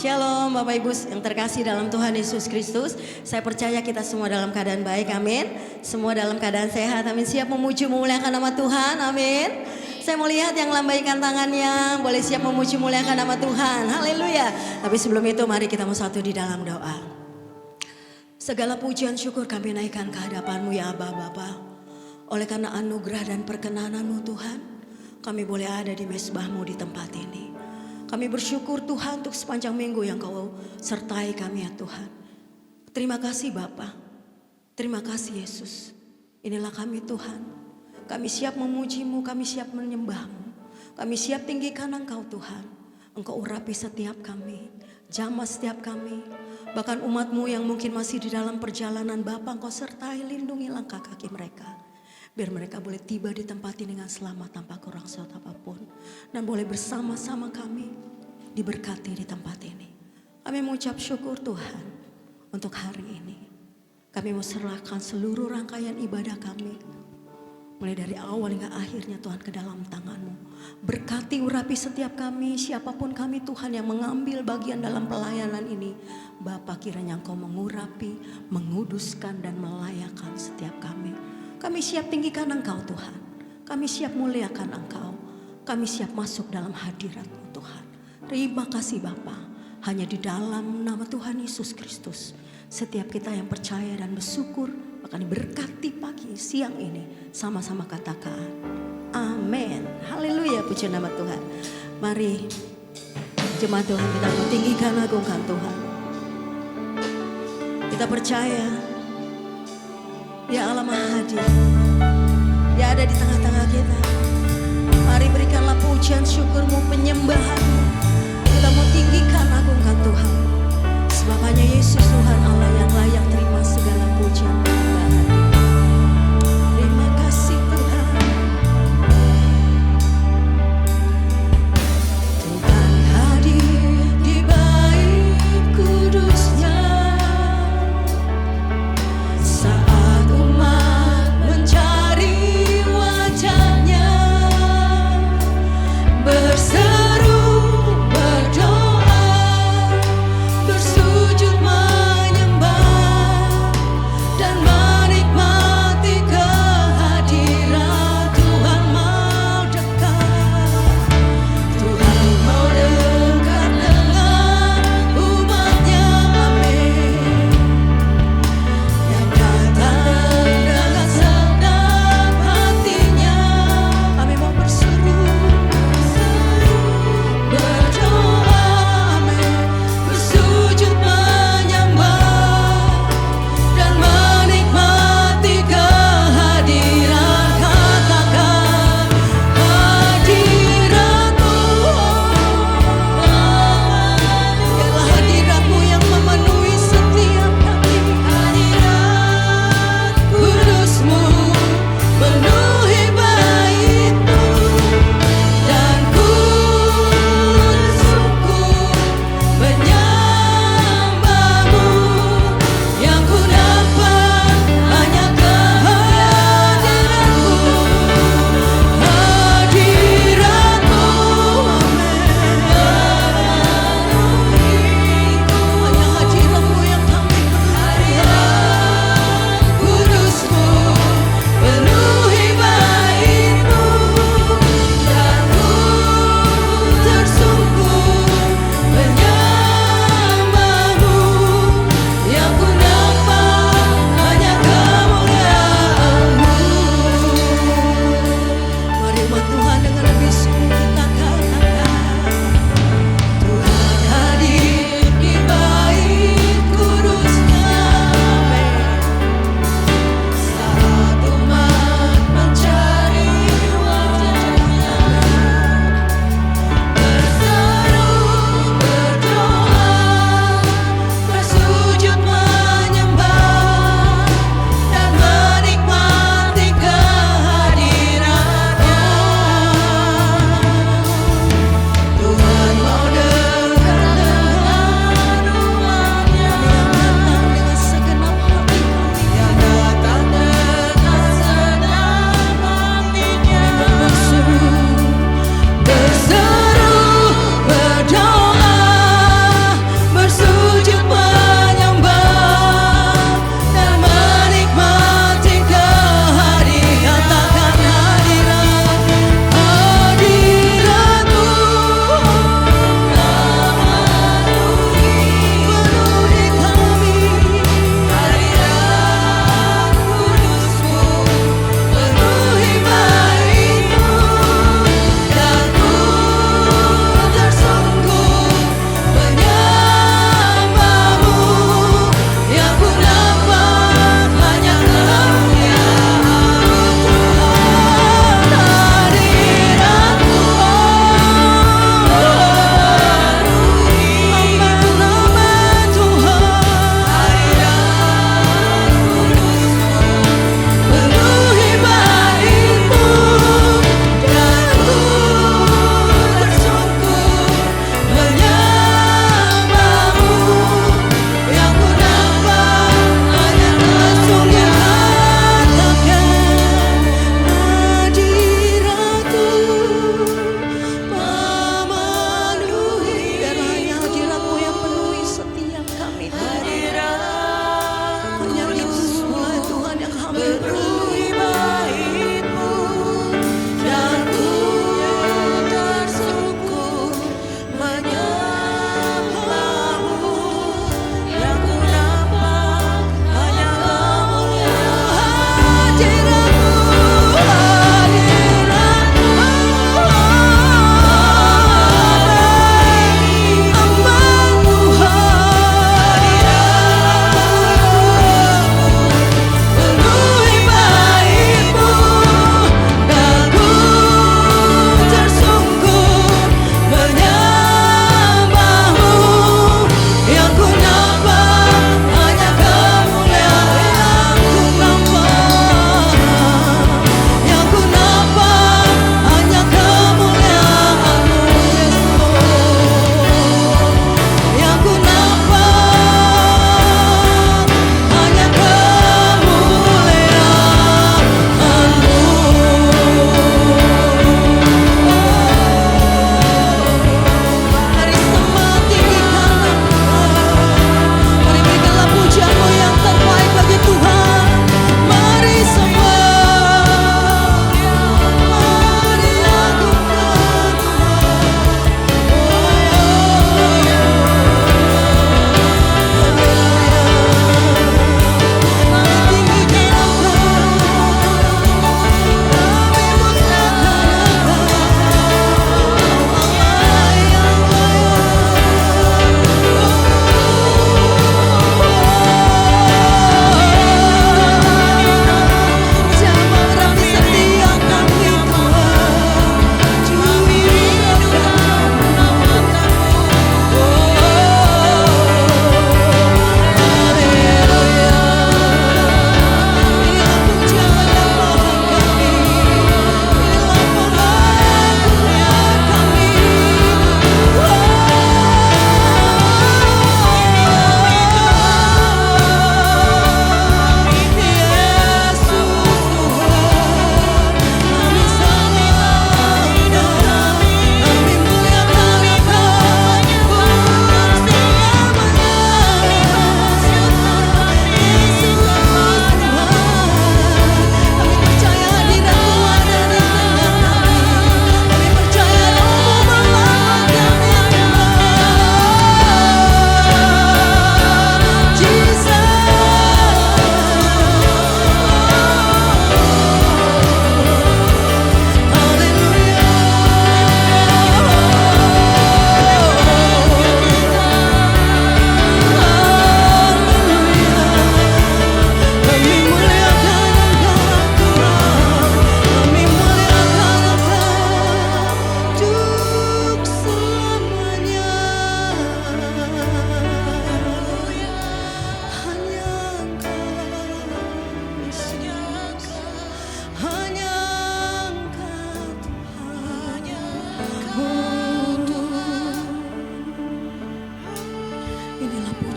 Shalom Bapak Ibu yang terkasih dalam Tuhan Yesus Kristus. Saya percaya kita semua dalam keadaan baik, amin. Semua dalam keadaan sehat, amin. Siap memuji memuliakan nama Tuhan, amin. Saya mau lihat yang lambaikan tangannya, boleh siap memuji memuliakan nama Tuhan, haleluya. Tapi sebelum itu mari kita mau satu di dalam doa. Segala pujian syukur kami naikkan ke hadapan-Mu ya Aba Bapa. Oleh karena anugerah dan perkenanan-Mu Tuhan, kami boleh ada di mezbah-Mu di tempat ini. Kami bersyukur Tuhan untuk sepanjang minggu yang Kau sertai kami ya Tuhan. Terima kasih Bapa. Terima kasih Yesus. Inilah kami Tuhan. Kami siap memuji-Mu, kami siap menyembah-Mu. Kami siap tinggikan Engkau Tuhan. Engkau urapi setiap kami, jamah setiap kami. Bahkan umat-Mu yang mungkin masih di dalam perjalanan Bapa, Engkau sertai, lindungi langkah kaki mereka. Biar mereka boleh tiba di tempat ini dengan selamat tanpa kurang suatu apapun. Dan boleh bersama-sama kami diberkati di tempat ini. Kami mengucap syukur Tuhan untuk hari ini. Kami mau serahkan seluruh rangkaian ibadah kami. Mulai dari awal hingga akhirnya Tuhan ke dalam tangan-Mu. Berkati urapi setiap kami, siapapun kami Tuhan yang mengambil bagian dalam pelayanan ini. Bapa kiranya Engkau mengurapi, menguduskan dan melayakan setiap kami. Kami siap tinggikan Engkau Tuhan. Kami siap muliakan Engkau. Kami siap masuk dalam hadirat-Mu Tuhan. Terima kasih Bapa. Hanya di dalam nama Tuhan Yesus Kristus. Setiap kita yang percaya dan bersyukur. Bahkan berkati pagi siang ini. Sama-sama katakan. Amin. Haleluya, puji nama Tuhan. Mari jemaat Tuhan kita tinggikan agungkan Tuhan. Kita percaya. Ya Allah Maha Hadir, Dia ada di tengah-tengah kita. Mari berikanlah pujian syukur-Mu, penyembahan-Mu. Kita mau tinggikan, agungkan Tuhan. Sebab hanya Yesus Tuhan Allah yang layak terima segala pujian penyembahan. Terima kasih Tuhan. Tuhan hadir di bait kudus-Nya. Berseru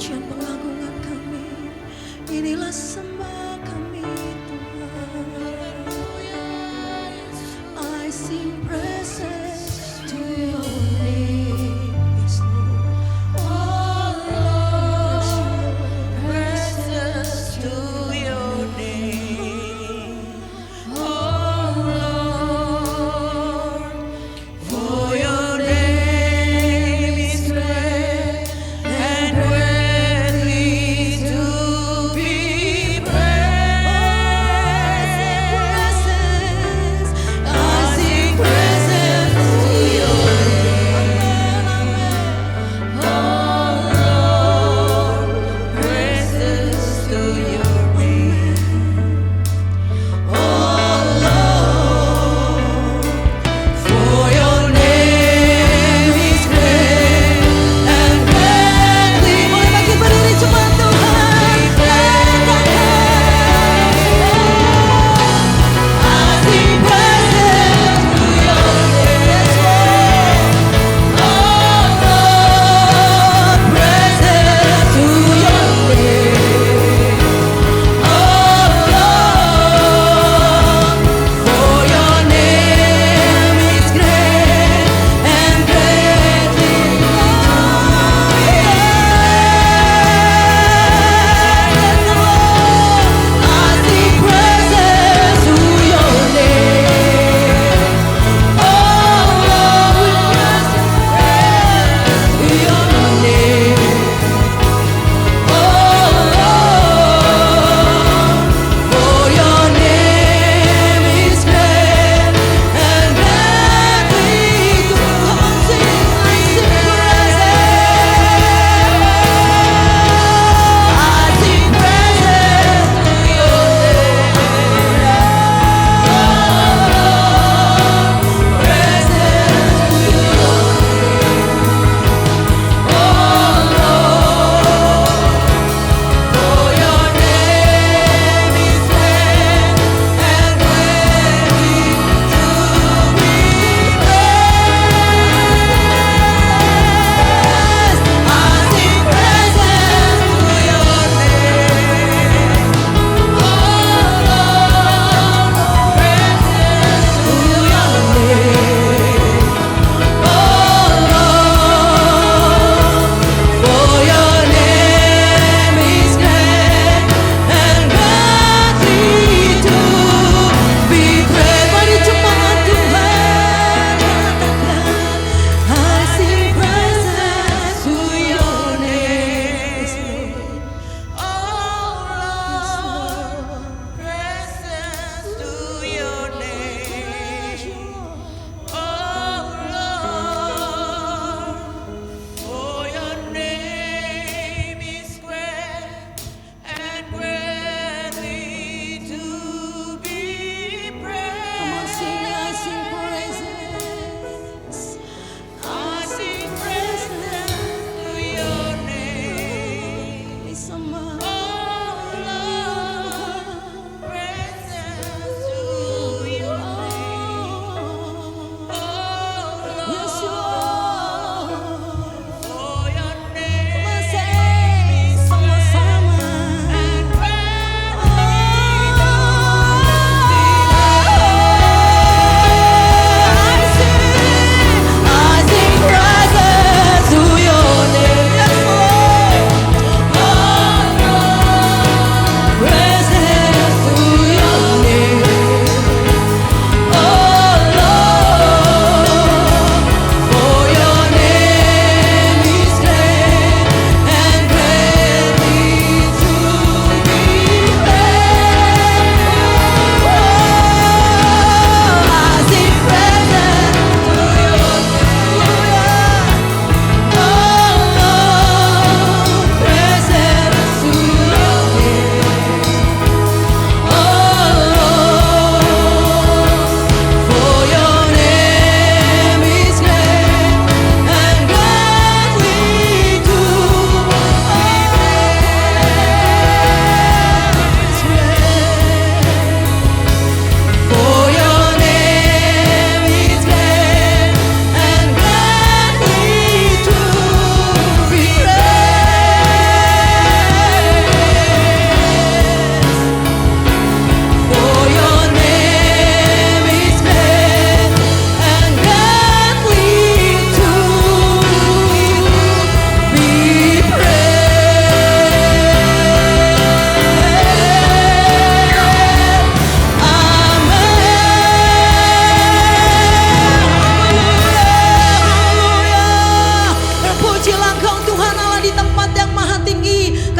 pujian pengagungan kami. Inilah sembah kami Tuhan. I sing praises to your name. Yes, Lord. Oh Lord, praises to your name. Oh Lord, for your name is great and worthy to be praised.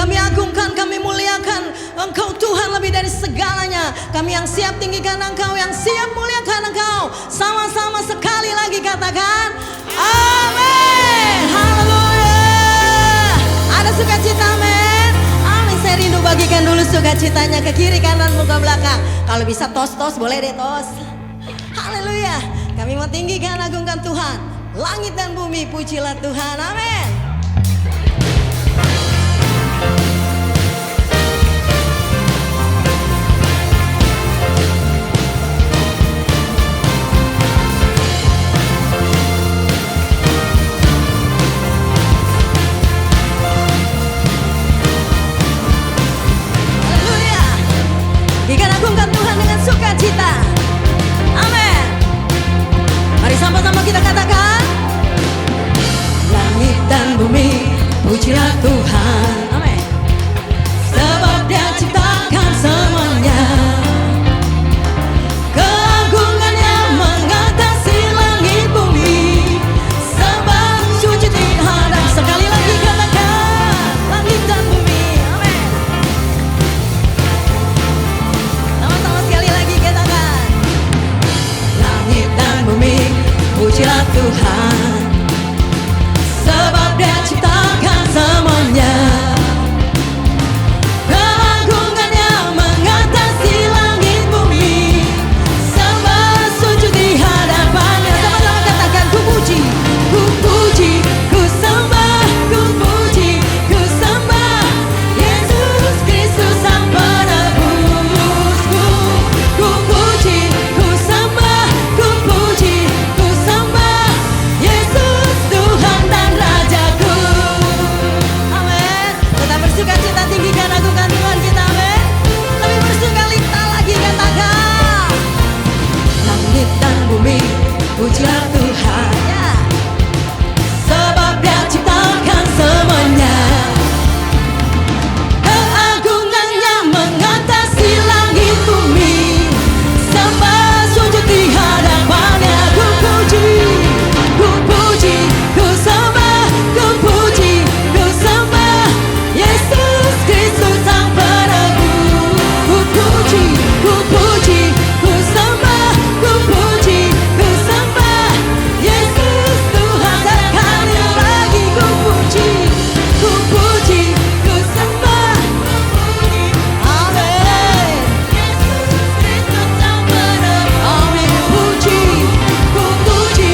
Kami agungkan, kami muliakan Engkau Tuhan lebih dari segalanya. Kami yang siap tinggikan Engkau, yang siap muliakan Engkau. Sama-sama sekali lagi katakan amin. Haleluya. Ada sukacita, amin. Amin. Saya rindu bagikan dulu sukacitanya ke kiri kanan muka belakang. Kalau bisa tos-tos boleh deh tos. Haleluya. Kami mau tinggikan agungkan Tuhan. Langit dan bumi pujilah Tuhan, amin. Kita agungkan Tuhan dengan sukacita. Amin. Mari sama-sama kita katakan langit dan bumi pujilah Tuhan. Amin. Sebab Dia ciptakan semuanya. Keagungannya mengatasi langit bumi. Sebab suci dihadap. Sekali lagi katakan langit dan bumi. Amin. Sama-sama sekali lagi katakan langit dan bumi pujilah Tuhan. Sebab Dia ciptakan semuanya. Keagungannya mengatasi langit bumi. Sebab sujud di hadapannya. Sama-sama katakan ku puji, ku puji, ku sembah, ku puji, ku sembah Yesus Kristus Sang Penebusku. Ku puji, ku sembah, ku puji, ku sembah Yesus Tuhan dan Rajaku. Amin. Kita bersukacita tinggikan agungkan Tuhan kita, amin. Lebih bersukacita lagi katakan langit dan bumi pujilah Tuhan, ya. Sebab Dia ciptakan semuanya. Keagungannya mengatasi langit bumi. Sembah sujud di hadapannya. Ku puji, ku puji, ku sembah, ku puji, ku sembah Yesus Kristus Sang Penebus. Ku puji, ku puji, ku sembah, ku puji, ku sembah Yesus Tuhan. Sekali lagi ku puji, ku puji, ku sembah, amin. Yesus Kristus Sang Penebus. Amin. Puji, ku puji,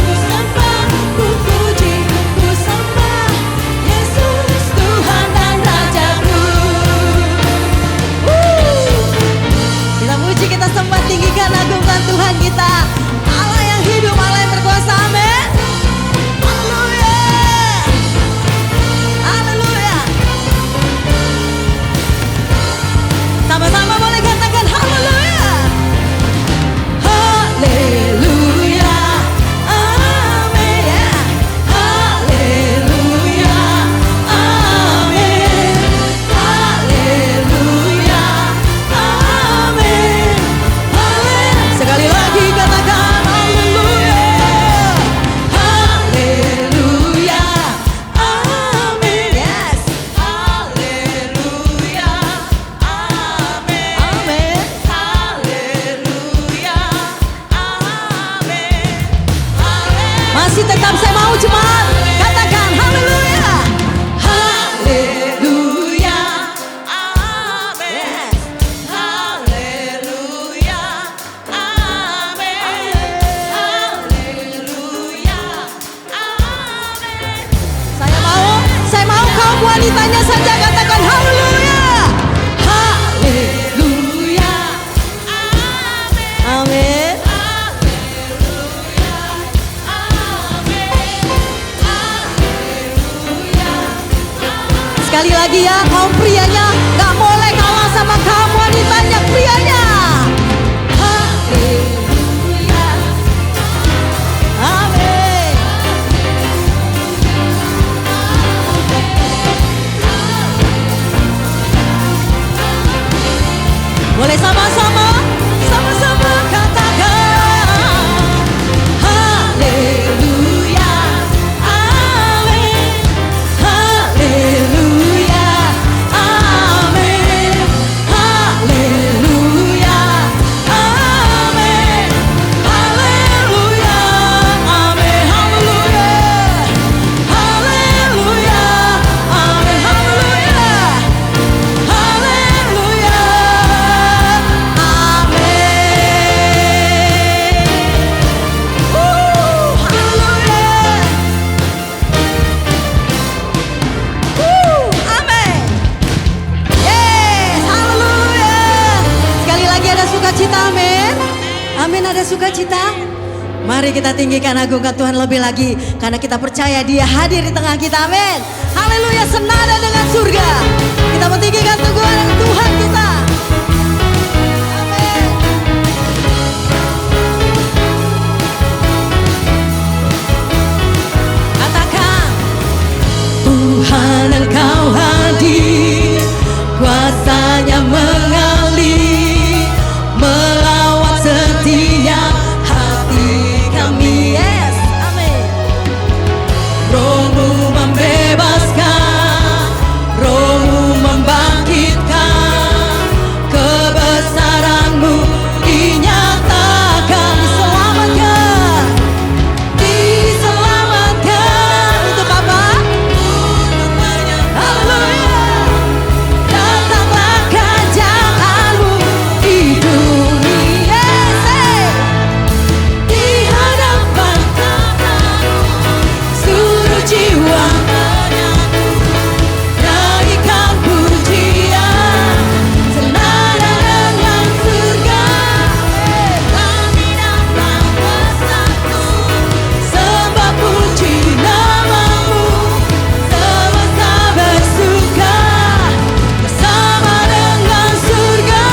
ku sembah, ku puji, ku sembah Yesus Tuhan dan Rajaku. Kita puji, kita sembah, tinggikan agungkan Tuhan kita, Allah yang hidup, Allah yang berkuasa, amin. Haleluya. Haleluya. Sama-sama boleh katakan haleluya. Haleluya. Amin, ya. Haleluya. Amin. Haleluya. Amin. Amin. Sekali lagi katakan haleluya. Haleluya. Amin. Yes. Haleluya. Amin. Amin. Haleluya. Amin. Masih tetap saya mau jemaat katakan haleluya. Haleluya. Amin. Yes. Haleluya. Amin. Haleluya. Amin. Saya mau kaum wanitanya saja katakan haleluya. Haleluya. Amin. Amin. Sekali lagi ya, kaum prianya gak boleh kalah sama kaum wanitanya prianya. Haleluya. Amin. Boleh sama-sama katakan haleluya. Amin. Haleluya. sukacita? Mari kita tinggikan agungkan Tuhan lebih lagi, karena kita percaya Dia hadir di tengah kita. Amin. Haleluya, senada dengan surga. Kita mentinggikan Tuhan kita. Amin. Katakan, Tuhan Engkau hadir, kuasanya mengalir, melawat setiap hati kami. Yes, amin. Roh-Mu membebaskan, Roh-Mu membangkitkan, kebesaran-Mu dinyatakan. Diselamatkan untuk apa? Untuk menyembah. Haleluya. Datanglah kerajaan-Mu di dunia, di hadapan seluruh jiwa menyatu, nyanyikan pujian senada dengan surga. Kami datang bersatu, sembah puji nama-Mu, semesta bersuka bersama dengan surga.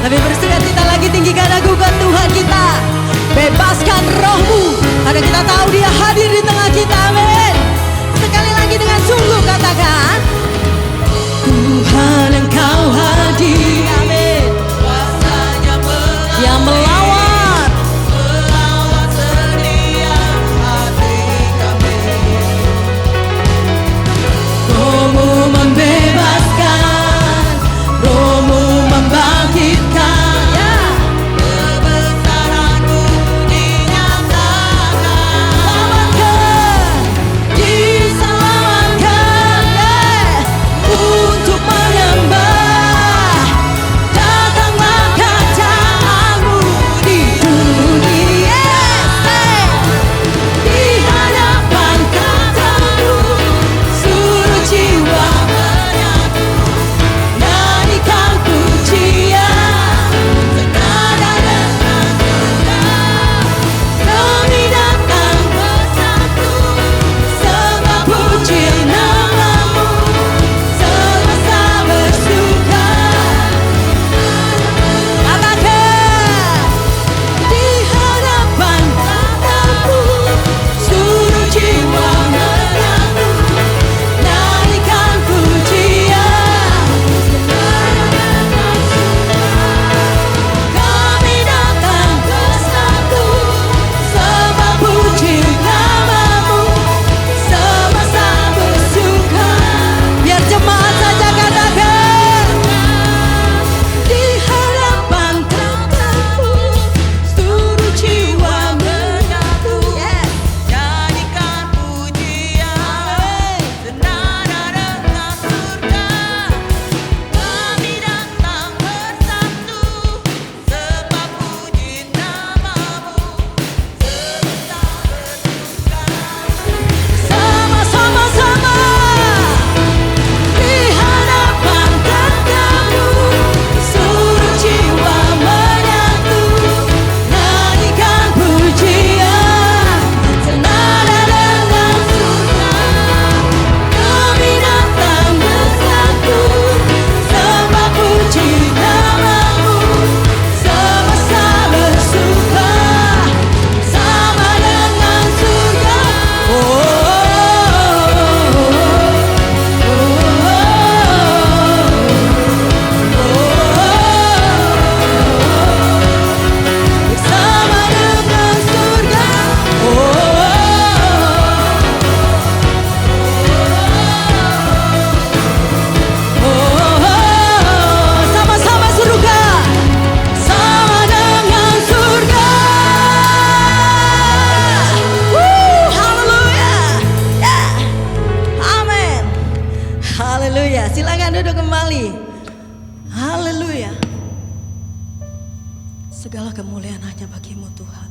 Lebih bersukacita lagi, tinggikan agungkan Tuhan kita. Bebaskan Roh-Mu, karena kita tahu Dia hadir di tengah kita. Amin. Sekali lagi dengan sungguh katakan, Tuhan Engkau hadir. Amin. Kuasanya yang melawat setiap hati kami. Roh-Mu membebaskan, Roh-Mu membangkitkan, kebesaran-Mu dinyatakan. Diselamatkan, untuk menyembah. Datanglah kerajaan-Mu di dunia, di hadapan kata-Mu, seluruh jiwa menyatu, nyanyikan pujian senada dengan surga. Kami datang bersatu, sembah puji nama-Mu, semesta bersuka. Katakan, di hadapan kata-Mu, seluruh jiwa menyatu, nyanyikan pujian senada dengan surga. Kami datang bersatu, sembah puji nama-Mu, semesta bersuka. Biar jemaat saja katakan, di hadapan kata-Mu, seluruh jiwa menyatu, nyanyikan pujian senada dengan surga. Kami datang bersatu, sembah puji nama-Mu, semesta bersuka. Sama-sama di hadapan kata-Mu, seluruh jiwa menyatu, nyanyikan pujian senada dengan surga. Kami datang bersatu, sembah puji nama-Mu, semesta bersuka sama dengan surga. Bersama dengan surga. Sama-sama surga, sama dengan surga. Haleluya. Amin. Haleluya. Silakan duduk kembali. Haleluya. Segala kemuliaan hanya bagi-Mu Tuhan.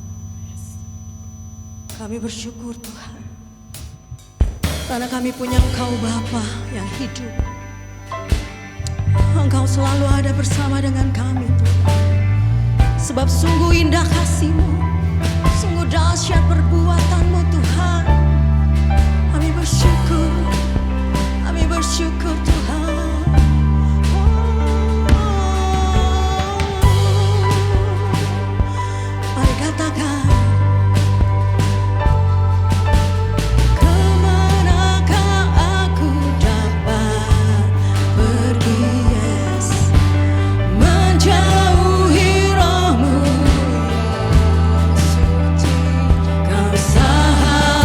Kami bersyukur Tuhan, karena kami punya Engkau Bapa yang hidup. Engkau selalu ada bersama dengan kami Tuhan. Sebab sungguh indah kasih-Mu, sungguh dahsyat perbuatan-Mu Tuhan. Kami bersyukur Tuhan. Mari katakan, kemanakah aku dapat pergi, yes, menjauhi Roh-Mu yang suci. Kau sahabat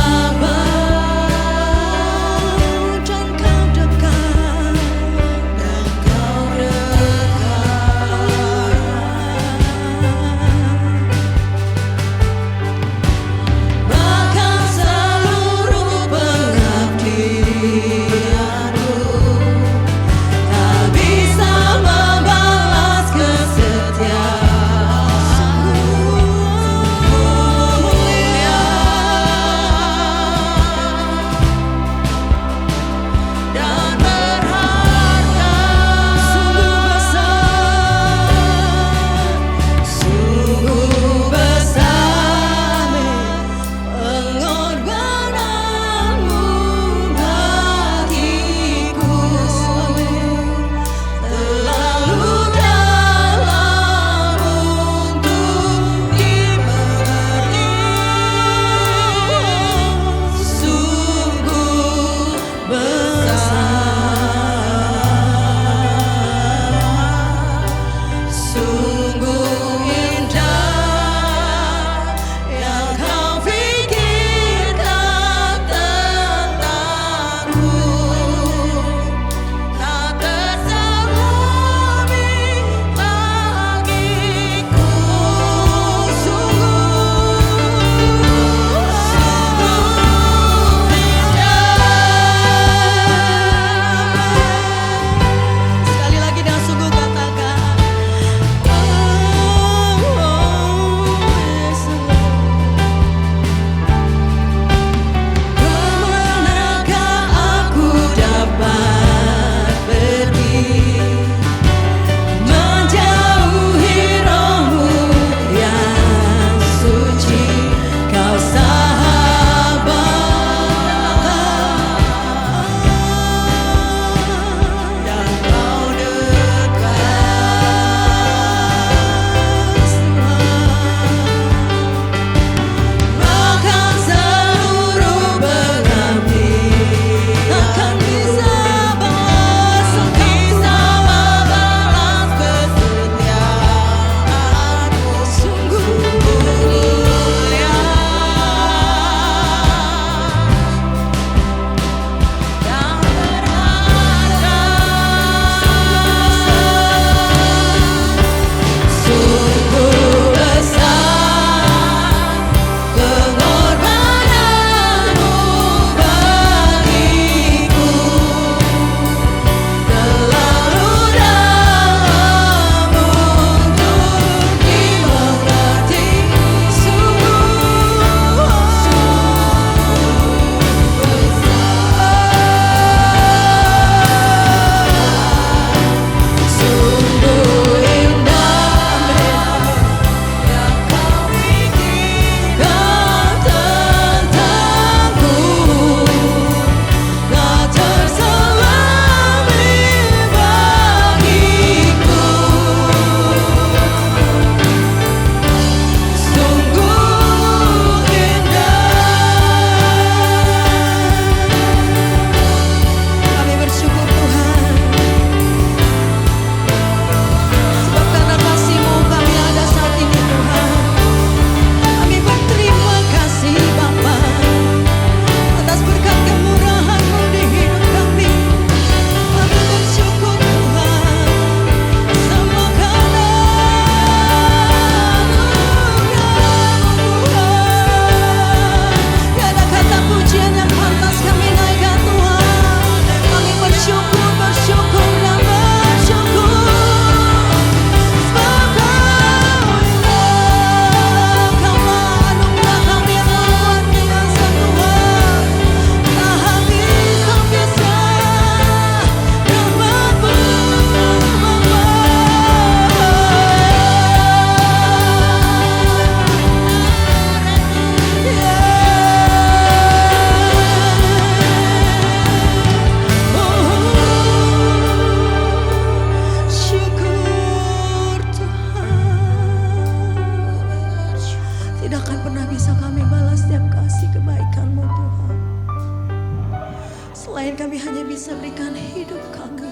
Selain kami hanya bisa berikan hidup kami,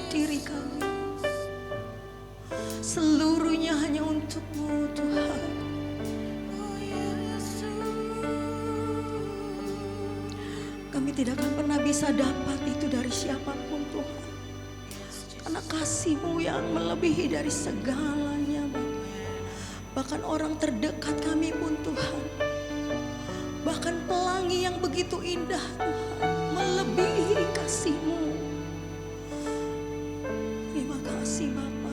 diri kami, seluruhnya hanya untuk-Mu Tuhan. Kami tidak akan pernah bisa dapat itu dari siapapun Tuhan. Karena kasih-Mu yang melebihi dari segalanya Bapa. Bahkan orang terdekat kami pun Tuhan. Bahkan pelangi yang begitu indah Tuhan, melebihi kasih-Mu. Terima kasih Bapa.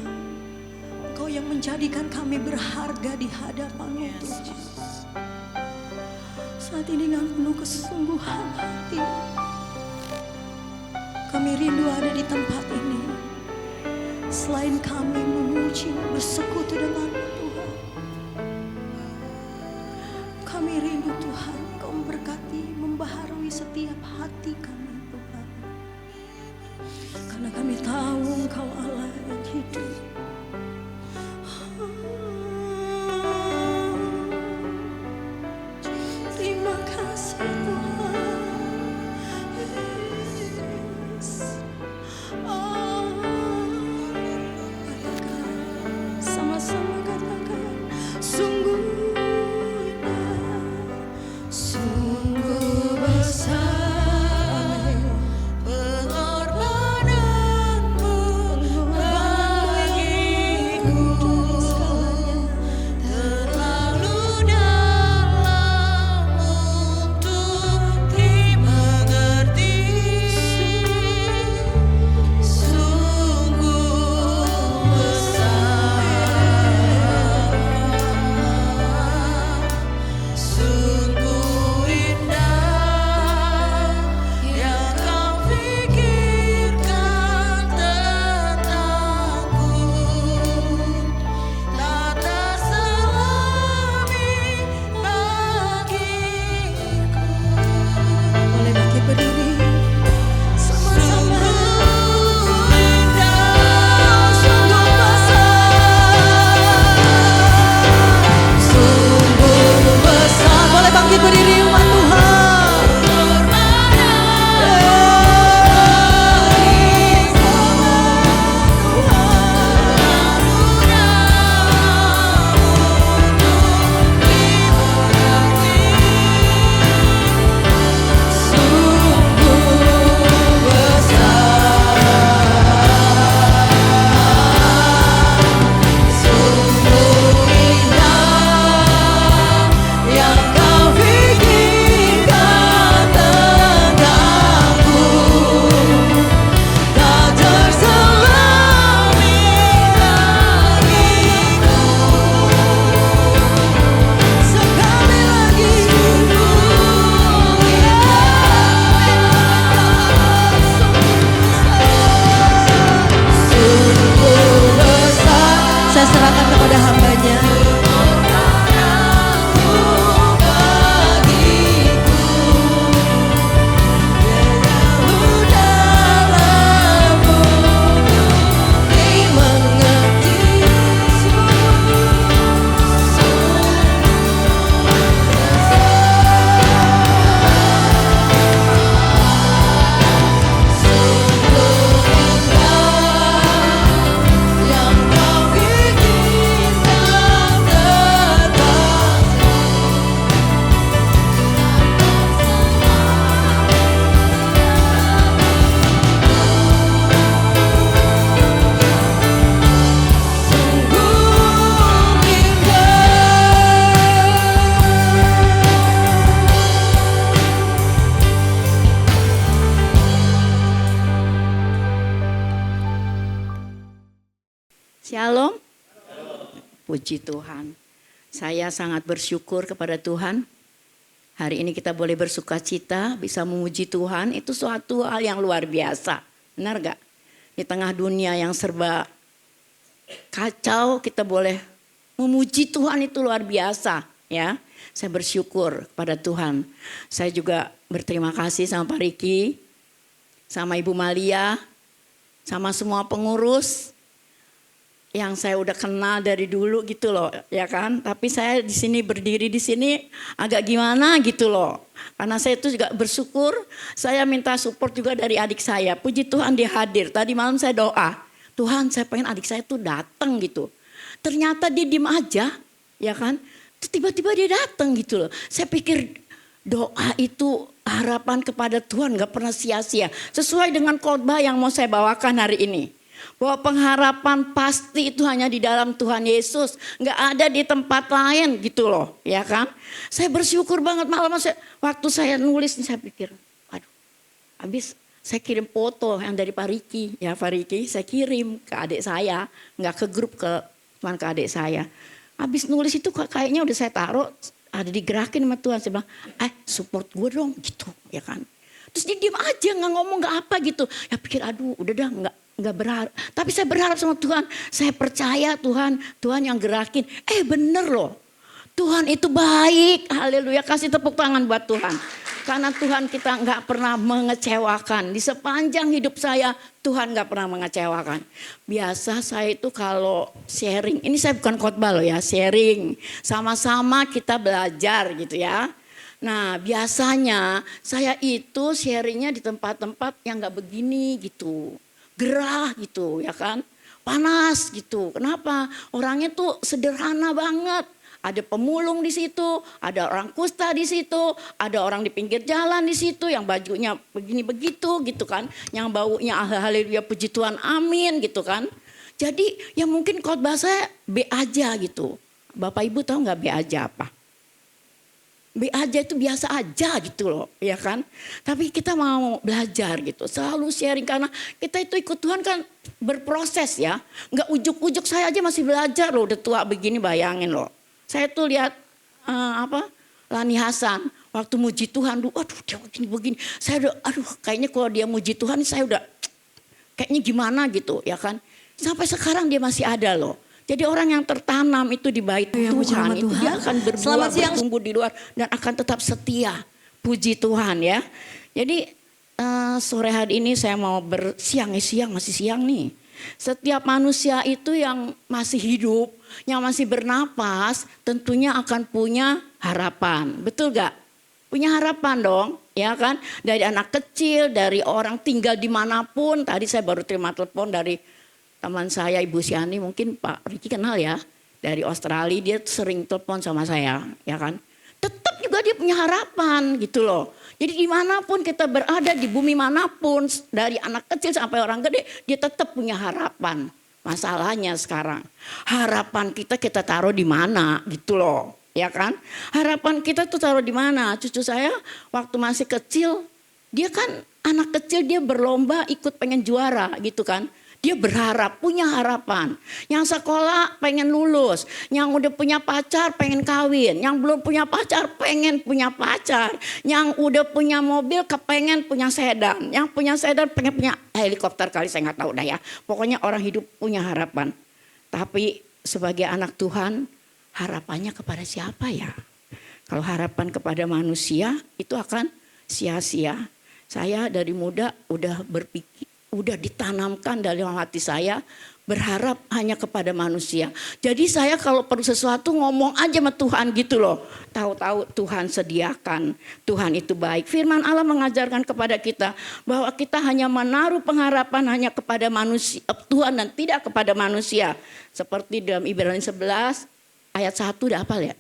Engkau yang menjadikan kami berharga di hadapan-Mu Tuhan. Saat ini dengan penuh kesungguhan hati, kami rindu ada di tempat ini. Selain kami memuji, bersekutu dengan-Mu Tuhan, kami rindu Tuhan, Kau memberkati, membaharui setiap hati kami Tuhan. Karena kami tahu Engkau Allah yang hidup. Terima kasih Tuhan. Yes. Oh, katakan, sama-sama katakan, sungguh indah, sungguh besar pengorbananmu bagiku, terlalu dalam untuk dimengerti. Sungguh besar, sungguh indah yang Kau pikirkan tentangku, tak terselami bagiku. Boleh bangkit berdiri sama-sama. Sungguh indah, sungguh besar, sungguh besar. Boleh bangkit berdiri umat Tuhan. Yang Kau pikirkan tentangku, tak terselami bagiku. Sekali lagi, sungguh besar. Saya serahkan kepada hamba-Nya. Yang Kau pikirkan Shalom. Puji Tuhan. Saya sangat bersyukur kepada Tuhan. Hari ini kita boleh bersuka cita, bisa memuji Tuhan. Itu suatu hal yang luar biasa. Benar gak? Di tengah dunia yang serba kacau, kita boleh memuji Tuhan, itu luar biasa. Ya, saya bersyukur kepada Tuhan. Saya juga berterima kasih sama Pak Riki, sama Ibu Malia, sama semua pengurus yang saya udah kenal dari dulu gitu loh, ya kan. Tapi saya di sini berdiri di sini agak gimana gitu loh. Karena saya itu juga bersyukur, saya minta support juga dari adik saya. Puji Tuhan dia hadir. Tadi malam saya doa, Tuhan saya pengen adik saya tuh datang gitu. Ternyata dia diem aja, ya kan. Tiba-tiba dia datang gitu loh. Saya pikir doa itu harapan kepada Tuhan gak pernah sia-sia. Sesuai dengan khotbah yang mau saya bawakan hari ini. Bahwa pengharapan pasti itu hanya di dalam Tuhan Yesus. Gak ada di tempat lain gitu loh, ya kan. Saya bersyukur banget malam waktu saya nulis saya pikir, aduh habis saya kirim foto yang dari Pak Riki. Ya Pak Riki saya kirim ke adik saya, gak ke grup, cuman ke adik saya. Habis nulis itu kayaknya udah saya taruh, ada digerakin sama Tuhan. Saya bilang, support gue dong gitu, ya kan. Terus dia diam aja, gak ngomong gak apa gitu. Ya pikir aduh udah dah nggak berharap. Tapi saya berharap sama Tuhan. Saya percaya Tuhan yang gerakin. Bener loh. Tuhan itu baik. Haleluya. Kasih tepuk tangan buat Tuhan. Karena Tuhan kita nggak pernah mengecewakan. Di sepanjang hidup saya Tuhan nggak pernah mengecewakan. Biasa saya itu kalau sharing. Ini saya bukan khotbah loh ya. Sharing. Sama-sama kita belajar gitu ya. Nah biasanya saya itu sharingnya di tempat-tempat yang nggak begini gitu. Gerah gitu ya kan, panas gitu. Kenapa? Orangnya tuh sederhana banget. Ada pemulung di situ, ada orang kusta di situ, ada orang di pinggir jalan di situ yang bajunya begini begitu gitu kan, yang baunya haleluya puji Tuhan amin gitu kan. Jadi ya mungkin khotbah saya B aja gitu. Bapak Ibu tahu nggak B aja apa? B aja itu biasa aja gitu loh, ya kan. Tapi kita mau belajar gitu, selalu sharing karena kita itu ikut Tuhan kan berproses ya. Nggak ujuk-ujuk, saya aja masih belajar loh, udah tua begini bayangin loh. Saya tuh lihat Lani Hasan waktu muji Tuhan, aduh dia begini. Saya udah, kayaknya kalau dia muji Tuhan saya udah kayaknya gimana gitu ya kan. Sampai sekarang dia masih ada loh. Jadi orang yang tertanam itu di bait Tuhan itu dia akan berbuah bertumbuh di luar dan akan tetap setia. Puji Tuhan ya. Jadi sore hari ini saya mau siang masih siang nih. Setiap manusia itu yang masih hidup, yang masih bernapas tentunya akan punya harapan. Betul gak? Punya harapan dong ya kan. Dari anak kecil, dari orang tinggal dimanapun. Tadi saya baru terima telepon dari teman saya Ibu Siani, mungkin Pak Riki kenal ya, dari Australia, dia sering telepon sama saya ya kan. Tetap juga dia punya harapan gitu loh. Jadi dimanapun kita berada, di bumi manapun, dari anak kecil sampai orang gede, dia tetap punya harapan. Masalahnya sekarang, harapan kita taruh di mana gitu loh, ya kan. Harapan kita tuh taruh di mana. Cucu saya waktu masih kecil, dia kan anak kecil, dia berlomba ikut pengen juara gitu kan. Dia berharap, punya harapan. Yang sekolah pengen lulus. Yang udah punya pacar pengen kawin. Yang belum punya pacar pengen punya pacar. Yang udah punya mobil kepengen punya sedan. Yang punya sedan pengen punya helikopter kali saya nggak tahu dah ya. Pokoknya orang hidup punya harapan. Tapi sebagai anak Tuhan harapannya kepada siapa ya? Kalau harapan kepada manusia itu akan sia-sia. Saya dari muda udah berpikir, udah ditanamkan dalam hati saya berharap hanya kepada manusia. Jadi saya kalau perlu sesuatu ngomong aja sama Tuhan gitu loh. Tahu-tahu Tuhan sediakan. Tuhan itu baik. Firman Allah mengajarkan kepada kita bahwa kita hanya menaruh pengharapan hanya kepada manusia, Tuhan dan tidak kepada manusia. Seperti dalam Ibrani 11 ayat 1 udah hafal ya?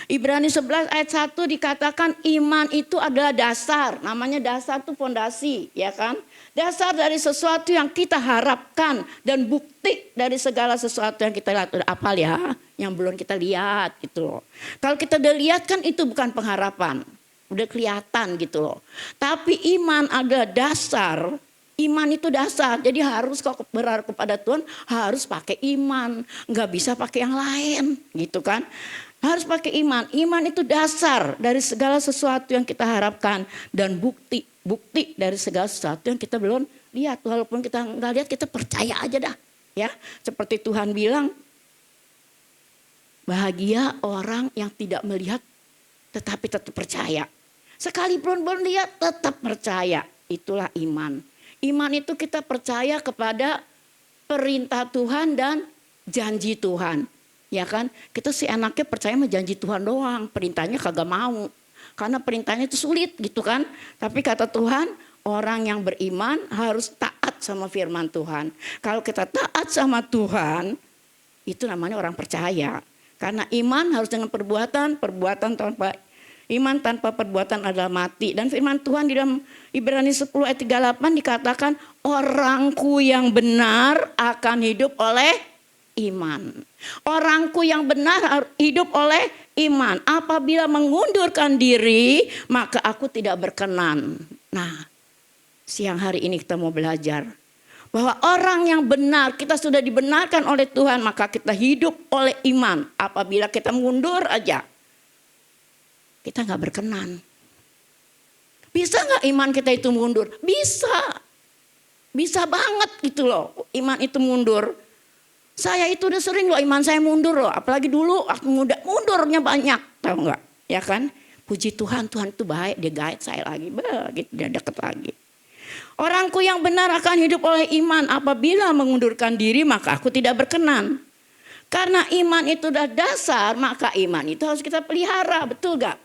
Ibrani 11 ayat 1 dikatakan iman itu adalah dasar. Namanya dasar itu fondasi ya kan. Dasar dari sesuatu yang kita harapkan dan bukti dari segala sesuatu yang kita lihat. Udah hafal ya, yang belum kita lihat gitu loh. Kalau kita udah lihat kan itu bukan pengharapan. Udah kelihatan gitu loh. Tapi iman adalah dasar. Iman itu dasar. Jadi harus kalau berharap kepada Tuhan harus pakai iman. Nggak bisa pakai yang lain gitu kan. Harus pakai iman. Iman itu dasar dari segala sesuatu yang kita harapkan. Dan bukti dari segala sesuatu yang kita belum lihat. Walaupun kita nggak lihat kita percaya aja dah. Ya, seperti Tuhan bilang. Bahagia orang yang tidak melihat tetapi tetap percaya. Sekalipun belum lihat tetap percaya. Itulah iman. Iman itu kita percaya kepada perintah Tuhan dan janji Tuhan. Ya kan? Kita sih enaknya percaya sama janji Tuhan doang, perintahnya kagak mau. Karena perintahnya itu sulit gitu kan. Tapi kata Tuhan, orang yang beriman harus taat sama firman Tuhan. Kalau kita taat sama Tuhan, itu namanya orang percaya. Karena iman harus dengan perbuatan, perbuatan tanpa iman tanpa perbuatan adalah mati. Dan firman Tuhan di dalam Ibrani 10 ayat 38 dikatakan, orangku yang benar akan hidup oleh iman. Orangku yang benar hidup oleh iman. Apabila mengundurkan diri, maka aku tidak berkenan. Nah, siang hari ini kita mau belajar bahwa orang yang benar, kita sudah dibenarkan oleh Tuhan, maka kita hidup oleh iman. Apabila kita mundur aja, kita gak berkenan. Bisa gak iman kita itu mundur? Bisa. Bisa banget gitu loh, iman itu mundur. Saya itu udah sering loh iman saya mundur loh. Apalagi dulu waktu muda, mundurnya banyak. Tahu gak? Ya kan? Puji Tuhan, Tuhan itu baik. Dia guide saya lagi. Begitu dia deket lagi. Orangku yang benar akan hidup oleh iman. Apabila mengundurkan diri maka aku tidak berkenan. Karena iman itu udah dasar, maka iman itu harus kita pelihara. Betul gak?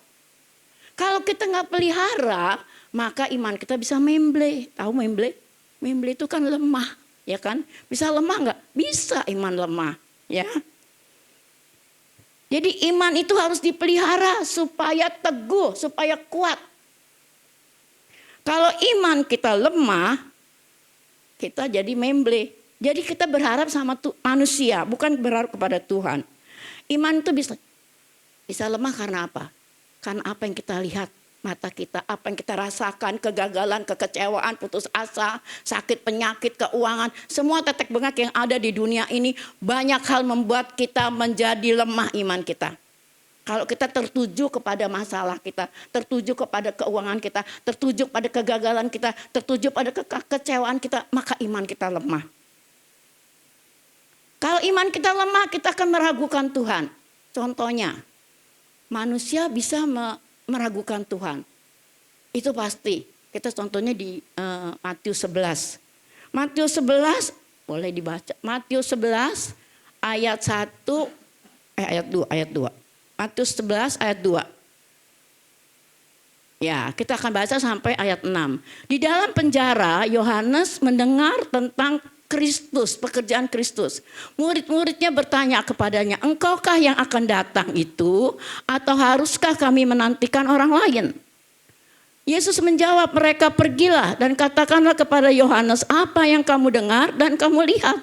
Kalau kita gak pelihara, maka iman kita bisa memble. Tahu memble? Memble itu kan lemah. Ya kan? Bisa lemah nggak? Bisa iman lemah. Ya. Jadi iman itu harus dipelihara supaya teguh, supaya kuat. Kalau iman kita lemah, kita jadi memble. Jadi kita berharap sama manusia, bukan berharap kepada Tuhan. Iman itu bisa lemah karena apa? Karena apa yang kita lihat. Mata kita, apa yang kita rasakan, kegagalan, kekecewaan, putus asa, sakit, penyakit, keuangan. Semua tetek bengek yang ada di dunia ini, banyak hal membuat kita menjadi lemah iman kita. Kalau kita tertuju kepada masalah kita, tertuju kepada keuangan kita, tertuju pada kegagalan kita, tertuju pada kekecewaan kita, maka iman kita lemah. Kalau iman kita lemah, kita akan meragukan Tuhan. Contohnya, manusia bisa meragukan Tuhan. Itu pasti. Kita contohnya di Matius 11. Matius 11 boleh dibaca. Matius 11 ayat 1 ayat 2. Matius 11 ayat 2. Ya, kita akan baca sampai ayat 6. Di dalam penjara Yohanes mendengar tentang Kristus, pekerjaan Kristus. Murid-muridnya bertanya kepadanya, engkaukah yang akan datang itu atau haruskah kami menantikan orang lain? Yesus menjawab, mereka pergilah dan katakanlah kepada Yohanes apa yang kamu dengar dan kamu lihat.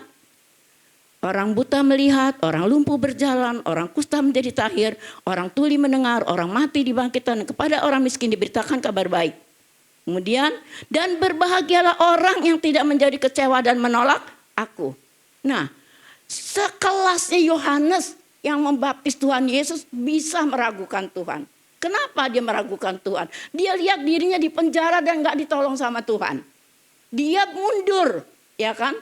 Orang buta melihat, orang lumpuh berjalan, orang kusta menjadi tahir, orang tuli mendengar, orang mati dibangkitkan, kepada orang miskin diberitakan kabar baik. Kemudian, dan berbahagialah orang yang tidak menjadi kecewa dan menolak aku. Nah, sekelasnya Yohanes yang membaptis Tuhan Yesus bisa meragukan Tuhan. Kenapa dia meragukan Tuhan? Dia lihat dirinya di penjara dan gak ditolong sama Tuhan. Dia mundur, ya kan?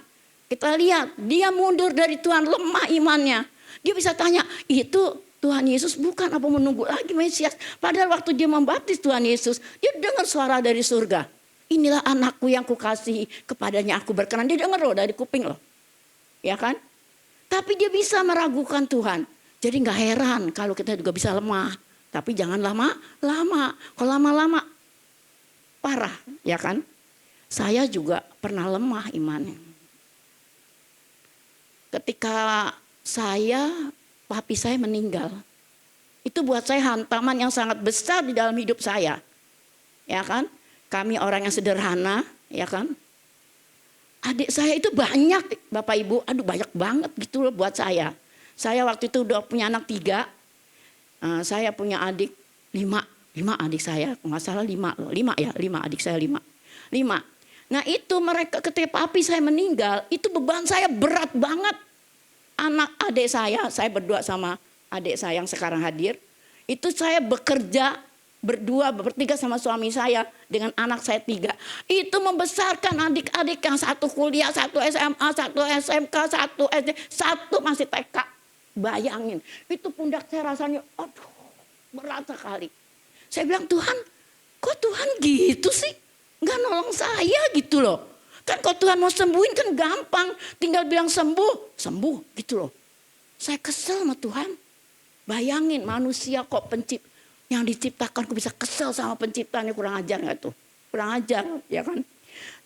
Kita lihat, dia mundur dari Tuhan, lemah imannya. Dia bisa tanya, itu Tuhan Yesus bukan, apa menunggu lagi Mesias? Padahal waktu dia membaptis Tuhan Yesus, dia dengar suara dari surga. Inilah anakku yang kukasihi, kepadanya aku berkenan. Dia dengar loh dari kuping loh. Ya kan? Tapi dia bisa meragukan Tuhan. Jadi gak heran kalau kita juga bisa lemah. Tapi jangan lama-lama. Kalau lama-lama parah, ya kan? Saya juga pernah lemah imannya. Ketika papi saya meninggal. Itu buat saya hantaman yang sangat besar di dalam hidup saya. Ya kan? Kami orang yang sederhana, ya kan? Adik saya itu banyak, Bapak Ibu, banyak banget gitu loh buat saya. Saya waktu itu udah punya anak 3. Saya punya adik 5 adik saya, nggak salah 5 loh. 5 adik saya 5. Nah itu mereka ketika papi saya meninggal, itu beban saya berat banget. Anak adik saya berdua sama adik saya yang sekarang hadir. Itu saya bekerja bertiga sama suami saya dengan anak saya 3. Itu membesarkan adik-adik yang satu kuliah, satu SMA, satu SMK, satu SD, satu masih TK. Bayangin, itu pundak saya rasanya, aduh berat sekali. Saya bilang, Tuhan, kok Tuhan gitu sih? Nggak nolong saya gitu loh. Kan kalau Tuhan mau sembuhin kan gampang. Tinggal bilang sembuh gitu loh. Saya kesel sama Tuhan. Bayangin manusia kok yang diciptakan kok bisa kesel sama penciptanya, kurang ajar gak tuh? Kurang ajar ya kan.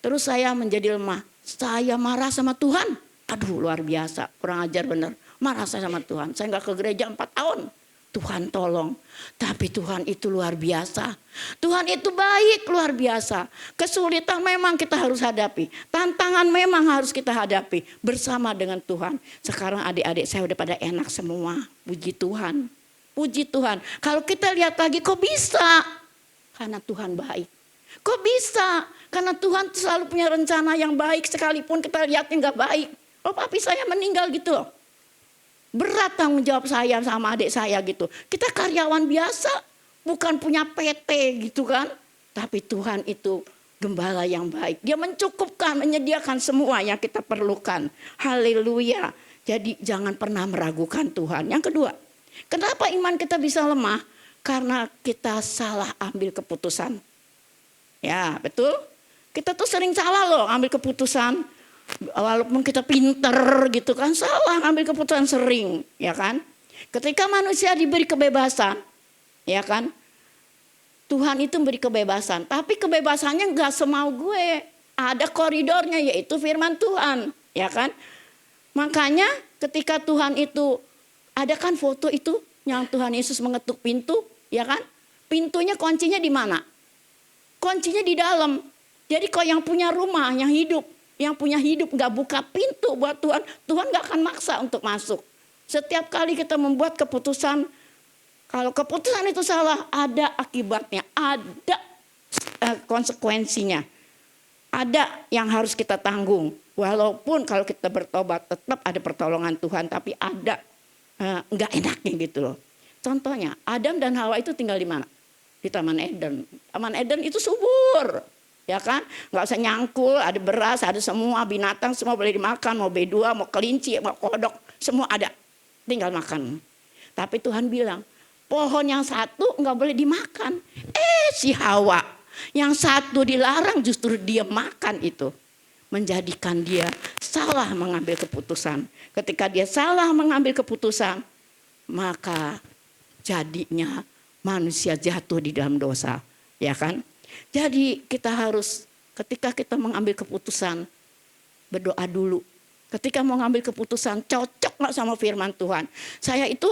Terus saya menjadi lemah. Saya marah sama Tuhan. Aduh luar biasa, kurang ajar bener. Marah saya sama Tuhan. Saya gak ke gereja 4 tahun. Tuhan tolong. Tapi Tuhan itu luar biasa. Tuhan itu baik luar biasa. Kesulitan memang kita harus hadapi. Tantangan memang harus kita hadapi. Bersama dengan Tuhan. Sekarang adik-adik saya udah pada enak semua. Puji Tuhan. Puji Tuhan. Kalau kita lihat lagi kok bisa? Karena Tuhan baik. Kok bisa? Karena Tuhan selalu punya rencana yang baik. Sekalipun kita lihatnya gak baik. Oh papi saya meninggal gitu loh. Berat tanggung jawab saya sama adik saya gitu. Kita karyawan biasa, bukan punya PT gitu kan. Tapi Tuhan itu gembala yang baik. Dia mencukupkan, menyediakan semua yang kita perlukan. Haleluya. Jadi jangan pernah meragukan Tuhan. Yang kedua, kenapa iman kita bisa lemah? Karena kita salah ambil keputusan. Ya betul. Kita tuh sering salah loh ambil keputusan. Walaupun kita pinter gitu kan, salah ambil keputusan sering, ya kan. Ketika manusia diberi kebebasan, ya kan. Tuhan itu beri kebebasan, tapi kebebasannya gak semau gue. Ada koridornya yaitu firman Tuhan, ya kan. Makanya ketika Tuhan itu, ada kan foto itu yang Tuhan Yesus mengetuk pintu, ya kan. Pintunya kuncinya di mana? Kuncinya di dalam. Jadi kalau yang punya rumah, yang punya hidup gak buka pintu buat Tuhan, Tuhan gak akan maksa untuk masuk. Setiap kali kita membuat keputusan, kalau keputusan itu salah, ada akibatnya, ada konsekuensinya. Ada yang harus kita tanggung. Walaupun kalau kita bertobat tetap ada pertolongan Tuhan, tapi ada gak enaknya gitu loh. Contohnya, Adam dan Hawa itu tinggal di mana? Di Taman Eden. Taman Eden itu subur. Ya kan, nggak usah nyangkul, ada beras, ada semua binatang, semua boleh dimakan, mau B2, mau kelinci, mau kodok, semua ada, tinggal makan. Tapi Tuhan bilang, pohon yang satu nggak boleh dimakan. Si Hawa, yang satu dilarang justru dia makan itu. Menjadikan dia salah mengambil keputusan. Ketika dia salah mengambil keputusan, maka jadinya manusia jatuh di dalam dosa, ya kan? Jadi kita harus ketika kita mengambil keputusan berdoa dulu. Ketika mau ngambil keputusan cocok gak sama firman Tuhan. Saya itu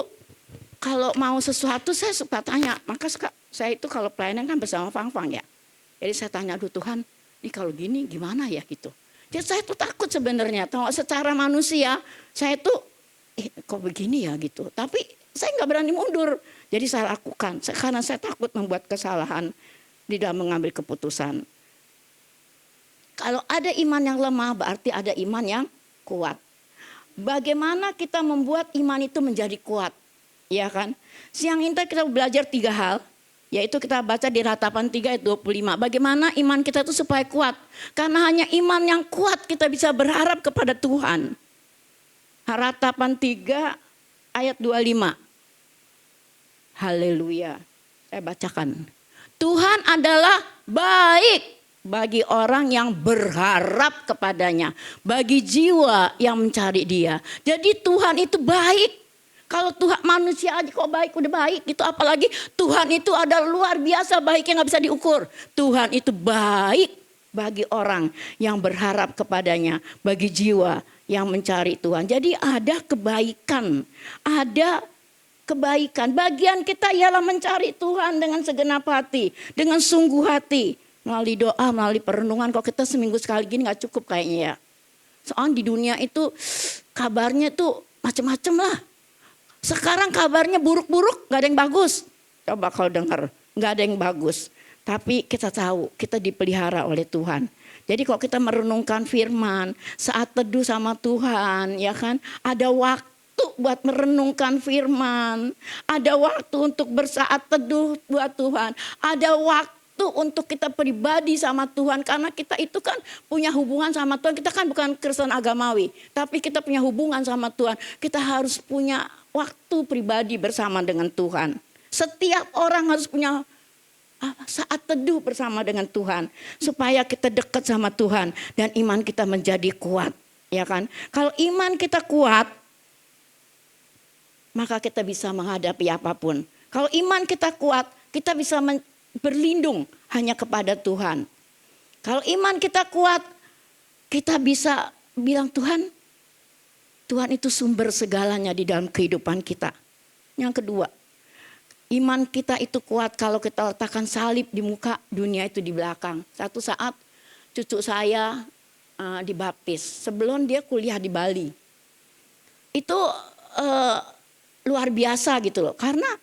kalau mau sesuatu saya suka tanya. Maka saya itu kalau pelayanan kan bersama Fang ya. Jadi saya tanya, aduh Tuhan ini kalau gini gimana ya gitu. Jadi saya tuh takut sebenarnya. Secara manusia saya tuh kok begini ya gitu. Tapi saya gak berani mundur. Jadi saya lakukan karena saya takut membuat kesalahan di dalam mengambil keputusan. Kalau ada iman yang lemah berarti ada iman yang kuat. Bagaimana kita membuat iman itu menjadi kuat? Ya kan? Siang ini kita belajar 3 hal. Yaitu kita baca di Ratapan 3 ayat 25. Bagaimana iman kita itu supaya kuat? Karena hanya iman yang kuat kita bisa berharap kepada Tuhan. Ratapan 3 ayat 25. Haleluya. Saya bacakan. Tuhan adalah baik bagi orang yang berharap kepadanya. Bagi jiwa yang mencari dia. Jadi Tuhan itu baik. Kalau Tuhan manusia aja kok baik udah baik gitu. Apalagi Tuhan itu ada luar biasa baiknya gak bisa diukur. Tuhan itu baik bagi orang yang berharap kepadanya. Bagi jiwa yang mencari Tuhan. Jadi ada kebaikan. Ada kebaikan. Bagian kita ialah mencari Tuhan dengan segenap hati. Dengan sungguh hati. Melalui doa, melalui perenungan. Kalau kita seminggu sekali gini gak cukup kayaknya ya. Soalnya di dunia itu kabarnya tuh macam-macam lah. Sekarang kabarnya buruk-buruk gak ada yang bagus. Coba kalau dengar gak ada yang bagus. Tapi kita tahu kita dipelihara oleh Tuhan. Jadi kalau kita merenungkan firman. Saat teduh sama Tuhan ya kan. Ada waktu buat merenungkan firman. Ada waktu untuk bersaat teduh buat Tuhan. Ada waktu untuk kita pribadi sama Tuhan. Karena kita itu kan punya hubungan sama Tuhan. Kita kan bukan Kristen agamawi. Tapi kita punya hubungan sama Tuhan. Kita harus punya waktu pribadi bersama dengan Tuhan. Setiap orang harus punya saat teduh bersama dengan Tuhan. Supaya kita dekat sama Tuhan. Dan iman kita menjadi kuat. Ya kan? Kalau iman kita kuat. maka kita bisa menghadapi apapun. Kalau iman kita kuat, kita bisa berlindung hanya kepada Tuhan. Kalau iman kita kuat, kita bisa bilang Tuhan itu sumber segalanya di dalam kehidupan kita. Yang kedua, iman kita itu kuat kalau kita letakkan salib di muka, dunia itu di belakang. Satu saat cucu saya dibaptis sebelum dia kuliah di Bali. Itu luar biasa gitu loh. Karena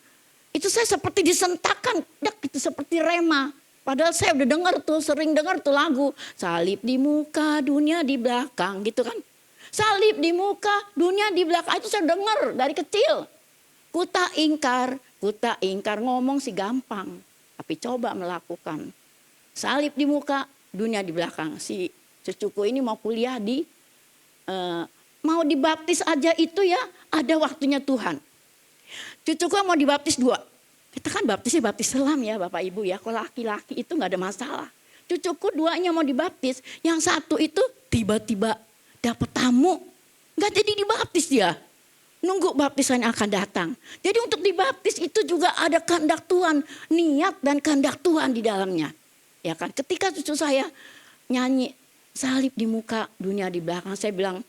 itu saya seperti disentakkan, itu seperti rema. Padahal saya udah sering dengar tuh lagu. Salib di muka, dunia di belakang gitu kan. Salib di muka, dunia di belakang. Itu saya dengar dari kecil. Kuta ingkar ngomong sih gampang. Tapi coba melakukan. Salib di muka, dunia di belakang. Si cucuku ini mau kuliah mau dibaptis aja itu ya ada waktunya Tuhan. Cucuku mau dibaptis 2. Kita kan baptisnya baptis selam ya Bapak Ibu ya. Kalau laki-laki itu gak ada masalah. Cucuku 2-nya mau dibaptis. Yang 1 itu tiba-tiba dapat tamu. Gak jadi dibaptis dia. Nunggu baptisan yang akan datang. Jadi untuk dibaptis itu juga ada kehendak Tuhan. Niat dan kehendak Tuhan di dalamnya. Ya kan, ketika cucu saya nyanyi salib di muka, dunia di belakang. Saya bilang,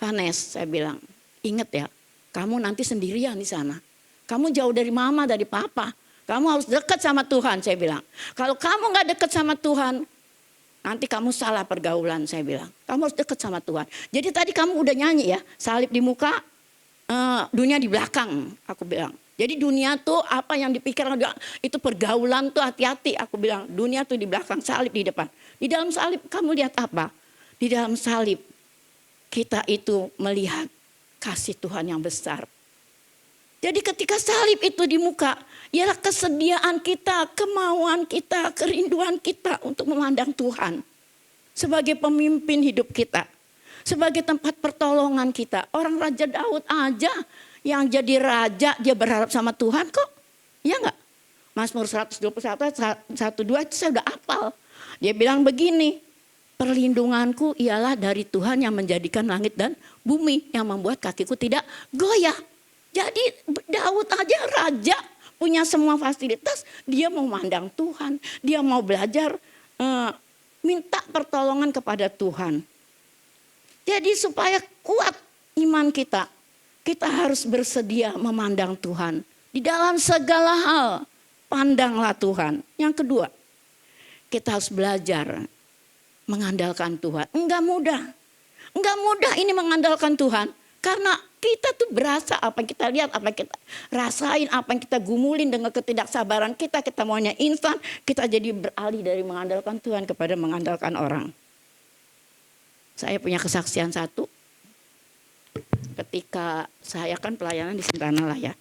Vanes, saya bilang, ingat ya, kamu nanti sendirian di sana. Kamu jauh dari mama, dari papa. Kamu harus dekat sama Tuhan, saya bilang. Kalau kamu gak dekat sama Tuhan, nanti kamu salah pergaulan, saya bilang. Kamu harus dekat sama Tuhan. Jadi tadi kamu udah nyanyi ya, salib di muka, dunia di belakang, aku bilang. Jadi dunia tuh apa yang dipikirkan itu pergaulan tuh hati-hati, aku bilang. Dunia tuh di belakang, salib di depan. Di dalam salib kamu lihat apa? Di dalam salib kita itu melihat kasih Tuhan yang besar. Jadi ketika salib itu di muka, ialah kesediaan kita, kemauan kita, kerinduan kita untuk memandang Tuhan. Sebagai pemimpin hidup kita. Sebagai tempat pertolongan kita. Orang Raja Daud aja yang jadi raja dia berharap sama Tuhan kok. Iya enggak? Mazmur 121, 102 itu saya udah hafal. Dia bilang begini, perlindunganku ialah dari Tuhan yang menjadikan langit dan bumi. Yang membuat kakiku tidak goyah. Jadi Daud aja raja punya semua fasilitas. Dia mau mandang Tuhan. Dia mau belajar minta pertolongan kepada Tuhan. Jadi supaya kuat iman kita. Kita harus bersedia memandang Tuhan. Di dalam segala hal pandanglah Tuhan. Yang kedua, kita harus belajar mengandalkan Tuhan. Enggak mudah. Enggak mudah ini mengandalkan Tuhan. Karena kita tuh berasa apa yang kita lihat, apa yang kita rasain, apa yang kita gumulin dengan ketidaksabaran kita. Kita maunya instan, kita jadi beralih dari mengandalkan Tuhan kepada mengandalkan orang. Saya punya kesaksian satu. Ketika saya kan pelayanan di Sintanala ya.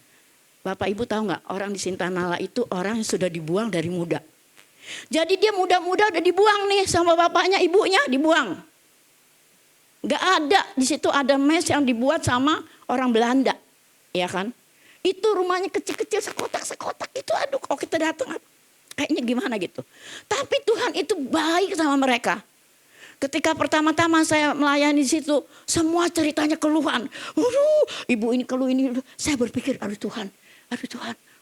Bapak Ibu tahu nggak, orang di Sintanala itu orang yang sudah dibuang dari muda. Jadi dia muda-muda udah dibuang nih sama bapaknya, ibunya dibuang. Gak ada, di situ ada mes yang dibuat sama orang Belanda, ya kan? Itu rumahnya kecil-kecil sekotak-sekotak itu, aduh kalau kita datang kayaknya gimana gitu. Tapi Tuhan itu baik sama mereka. Ketika pertama-tama saya melayani di situ, semua ceritanya keluhan. Aduh, ibu ini keluh ini. Saya berpikir, aduh Tuhan,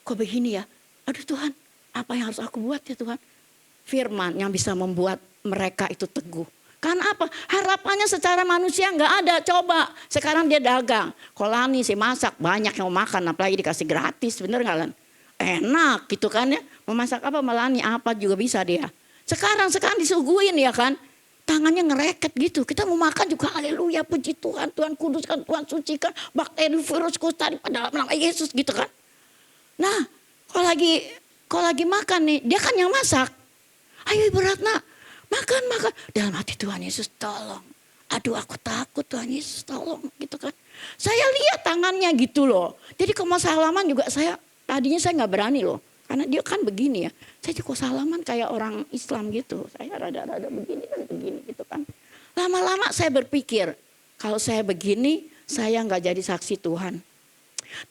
kok begini ya? Aduh Tuhan, apa yang harus aku buat ya Tuhan? Firman yang bisa membuat mereka itu teguh. Karena apa? Harapannya secara manusia nggak ada. Coba sekarang dia dagang. Kolani sih masak, banyak yang mau makan, apalagi dikasih gratis, bener nggak Lan? Enak gitu kan ya. Memasak apa, melani apa juga bisa dia. Sekarang disuguhin ya kan. Tangannya ngereket gitu. Kita mau makan juga haleluya, puji Tuhan. Tuhan kuduskan, Tuhan sucikan. Bakteri virus kusta pada nama Yesus gitu kan. Nah kalau lagi makan nih, dia kan yang masak. Ayo Ibu Ratna, makan. Dalam hati Tuhan Yesus tolong. Aduh aku takut Tuhan Yesus tolong gitu kan. Saya lihat tangannya gitu loh. Jadi kalau mau salaman juga tadinya saya gak berani loh. Karena dia kan begini ya. Saya juga salaman kayak orang Islam gitu. Saya rada-rada begini gitu kan. Lama-lama saya berpikir. Kalau saya begini saya gak jadi saksi Tuhan.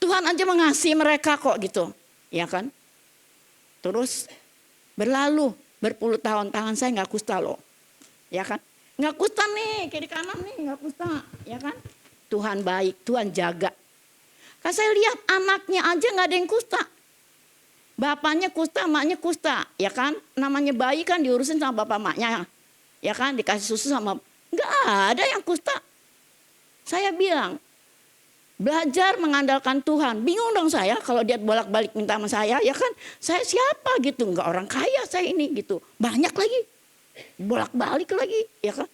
Tuhan aja mengasihi mereka kok gitu. Ya kan. Terus berlalu. Berpuluh tahun tangan saya gak kusta loh. Ya kan. Gak kusta nih kiri kanan nih gak kusta. Ya kan. Tuhan baik, Tuhan jaga. Kan saya lihat anaknya aja nggak ada yang kusta. Bapaknya kusta, emaknya kusta, ya kan? Namanya bayi kan diurusin sama bapak emaknya, ya kan? Dikasih susu sama, nggak ada yang kusta. Saya bilang, belajar mengandalkan Tuhan. Bingung dong saya kalau dia bolak-balik minta sama saya, ya kan? Saya siapa gitu, nggak orang kaya saya ini gitu. Banyak lagi, bolak-balik lagi, ya kan?